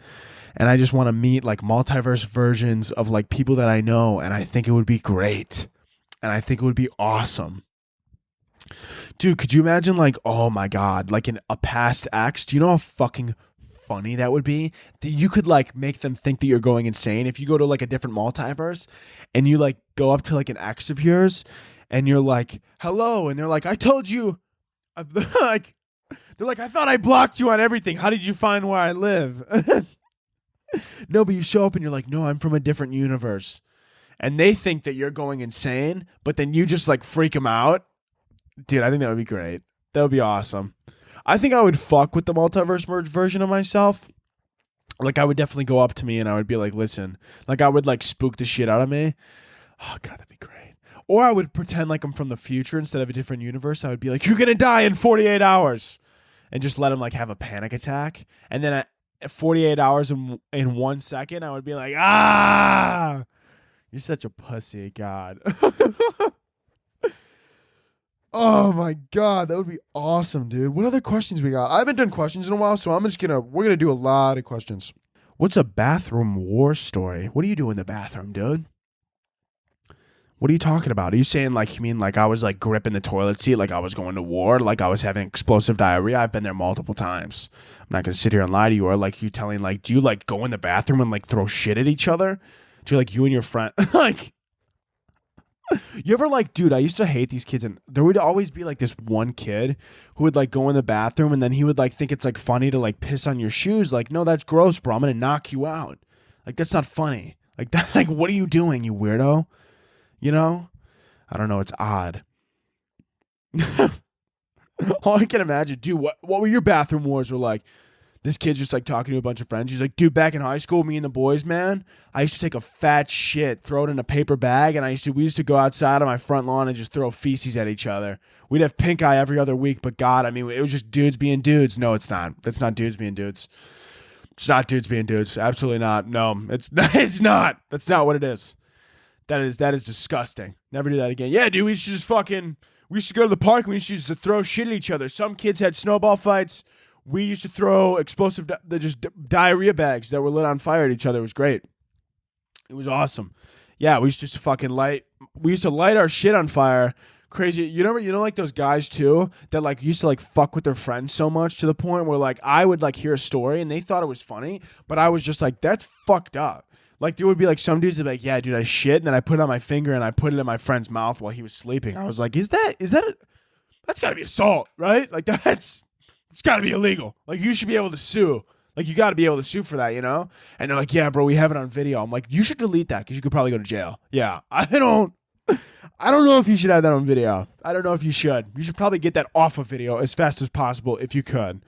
And I just want to meet like multiverse versions of like people that I know. And I think it would be great. And I think it would be awesome. Dude, could you imagine like, oh my God, like in a past ex? Do you know how fucking funny that would be? That you could like make them think that you're going insane if you go to like a different multiverse and you like go up to like an ex of yours and you're like, hello. And they're like, I told you. They're like, I thought I blocked you on everything. How did you find where I live? No, but you show up and you're like, no, I'm from a different universe. And they think that you're going insane, but then you just like freak them out. Dude, I think that would be great. That would be awesome. I think I would fuck with the multiverse merge version of myself. Like, I would definitely go up to me and I would be like, listen. Like, I would like spook the shit out of me. Oh, God, that'd be great. Or I would pretend like I'm from the future instead of a different universe. I would be like, you're going to die in 48 hours. And just let him like have a panic attack. And then at 48 hours in 1 second, I would be like, ah, you're such a pussy, God. Oh my God, that would be awesome, dude. What other questions we got? I haven't done questions in a while, so we're gonna do a lot of questions. What's a bathroom war story? What do you do in the bathroom, dude? What are you talking about? Are you saying like, you mean like I was like gripping the toilet seat like I was going to war, like I was having explosive diarrhea? I've been there multiple times. I'm not gonna sit here and lie to you. Or like you telling like, do you like go in the bathroom and like throw shit at each other? Do you like you and your friend like? You ever like, dude, I used to hate these kids, and there would always be like this one kid who would like go in the bathroom and then he would like think it's like funny to like piss on your shoes. Like, no, that's gross, bro. I'm going to knock you out. Like, that's not funny. Like, that, like, what are you doing, you weirdo? You know? I don't know. It's odd. All I can imagine, dude, what were your bathroom wars were like? This kid's just like talking to a bunch of friends. He's like, dude, back in high school, me and the boys, man, I used to take a fat shit, throw it in a paper bag, and we used to go outside on my front lawn and just throw feces at each other. We'd have pink eye every other week, but God, I mean, it was just dudes being dudes. No, it's not. That's not dudes being dudes. It's not dudes being dudes. Absolutely not. No, it's not. It's not. That's not what it is. That is disgusting. Never do that again. Yeah, dude, we used to go to the park and we used to throw shit at each other. Some kids had snowball fights. We used to throw explosive, diarrhea bags that were lit on fire at each other. It was great. It was awesome. Yeah, we used to light our shit on fire. Crazy. You know, like those guys too that like used to like fuck with their friends so much to the point where like I would like hear a story and they thought it was funny, but I was just like, that's fucked up. Like there would be like some dudes that be like, yeah, dude, I shit, and then I put it on my finger and I put it in my friend's mouth while he was sleeping. I was like, that's gotta be assault, right? Like it's got to be illegal. Like, you should be able to sue. Like, you got to be able to sue for that, you know? And they're like, yeah, bro, we have it on video. I'm like, you should delete that because you could probably go to jail. Yeah, I don't know if you should have that on video. I don't know if you should. You should probably get that off of video as fast as possible if you could.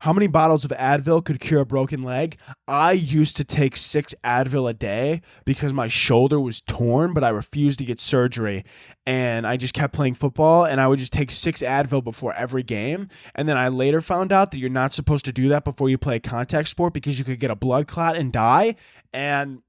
How many bottles of Advil could cure a broken leg? I used to take 6 Advil a day because my shoulder was torn, but I refused to get surgery. And I just kept playing football, and I would just take 6 Advil before every game. And then I later found out that you're not supposed to do that before you play a contact sport because you could get a blood clot and die. And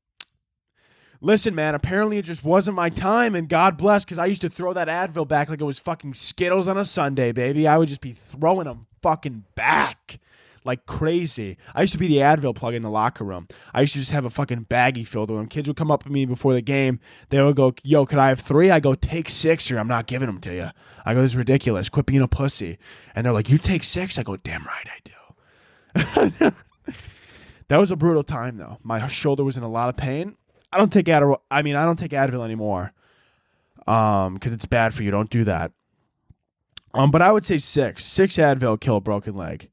listen, man, apparently it just wasn't my time, and God bless, because I used to throw that Advil back like it was fucking Skittles on a Sunday, baby. I would just be throwing them fucking back like crazy. I used to be the Advil plug in the locker room. I used to just have a fucking baggie filled with them. Kids would come up to me before the game. They would go, yo, could I have 3? I go, take 6 or I'm not giving them to you. I go, this is ridiculous. Quit being a pussy. And they're like, you take 6? I go, damn right I do. That was a brutal time, though. My shoulder was in a lot of pain. I don't take Advil anymore because it's bad for you. Don't do that. But I would say 6 Advil kill a broken leg.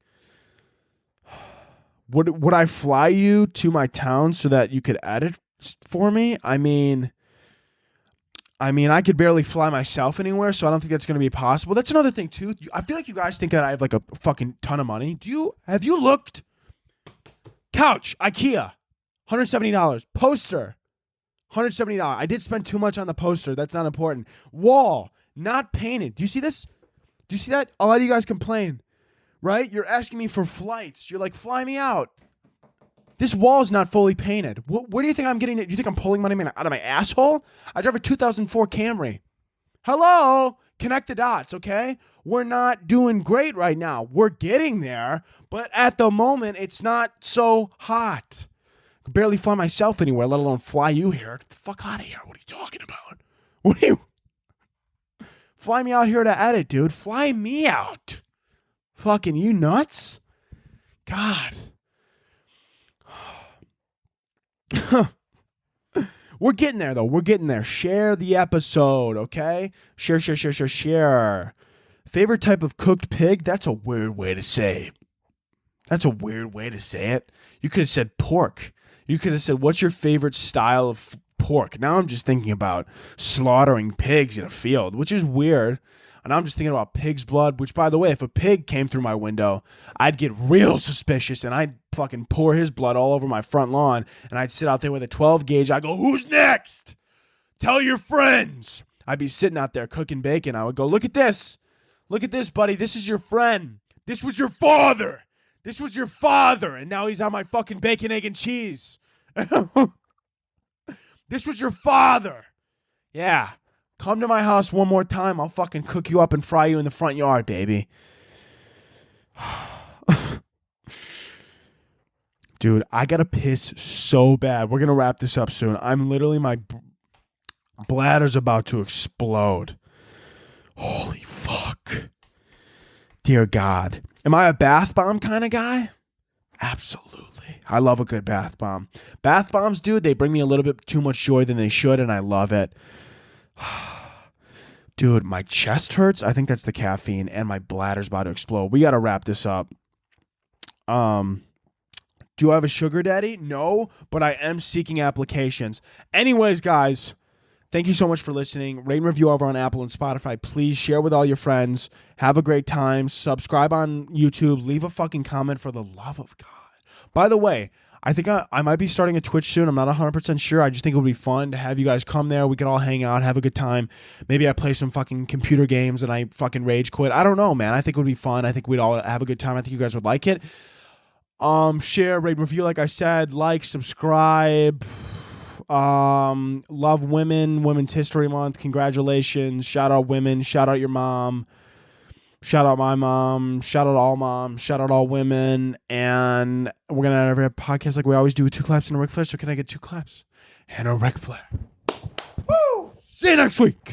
Would I fly you to my town so that you could edit for me? I mean, I could barely fly myself anywhere, so I don't think that's going to be possible. That's another thing too. I feel like you guys think that I have like a fucking ton of money. Have you looked? Couch, IKEA, $170. Poster, $170. I did spend too much on the poster. That's not important. Wall, not painted. Do you see this? Do you see that? A lot of you guys complain, right? You're asking me for flights. You're like, fly me out. This wall is not fully painted. Where do you think I'm getting it? Do you think I'm pulling money out of my asshole? I drive a 2004 Camry. Hello? Connect the dots, okay? We're not doing great right now. We're getting there, but at the moment, it's not so hot. I can barely fly myself anywhere, let alone fly you here. Get the fuck out of here. What are you talking about? What are you... Fly me out here to edit, dude. Fly me out. Fucking you nuts? God. We're getting there, though. We're getting there. Share the episode, okay? Share. Favorite type of cooked pig? That's a weird way to say. That's a weird way to say it. You could have said pork. You could have said, what's your favorite style of pork? Now I'm just thinking about slaughtering pigs in a field, which is weird. And I'm just thinking about pig's blood, which, by the way, if a pig came through my window, I'd get real suspicious and I'd fucking pour his blood all over my front lawn and I'd sit out there with a 12 gauge. I go, who's next? Tell your friends. I'd be sitting out there cooking bacon. I would go, look at this. Look at this, buddy. This is your friend. This was your father. This was your father. And now he's on my fucking bacon, egg, and cheese. This was your father. Yeah. Come to my house one more time. I'll fucking cook you up and fry you in the front yard, baby. Dude, I gotta piss so bad. We're gonna wrap this up soon. I'm literally, my bladder's about to explode. Holy fuck. Dear God. Am I a bath bomb kind of guy? Absolutely. I love a good bath bomb. Bath bombs, dude, they bring me a little bit too much joy than they should, and I love it. Dude, my chest hurts. I think that's the caffeine, and my bladder's about to explode. We got to wrap this up. Do I have a sugar daddy? No, but I am seeking applications. Anyways, guys, thank you so much for listening. Rate and review over on Apple and Spotify. Please share with all your friends. Have a great time. Subscribe on YouTube. Leave a fucking comment for the love of God. By the way, I think I might be starting a Twitch soon. I'm not 100% sure. I just think it would be fun to have you guys come there. We could all hang out, have a good time. Maybe I play some fucking computer games and I fucking rage quit. I don't know, man. I think it would be fun. I think we'd all have a good time. I think you guys would like it. Share, rate, review, like I said. Like, subscribe. Love women. Women's History Month. Congratulations. Shout out women. Shout out your mom. Shout out my mom. Shout out all moms. Shout out all women. And we're going to end every podcast like we always do with 2 claps and a Ric Flair. So can I get 2 claps and a Ric Flair? Woo! See you next week.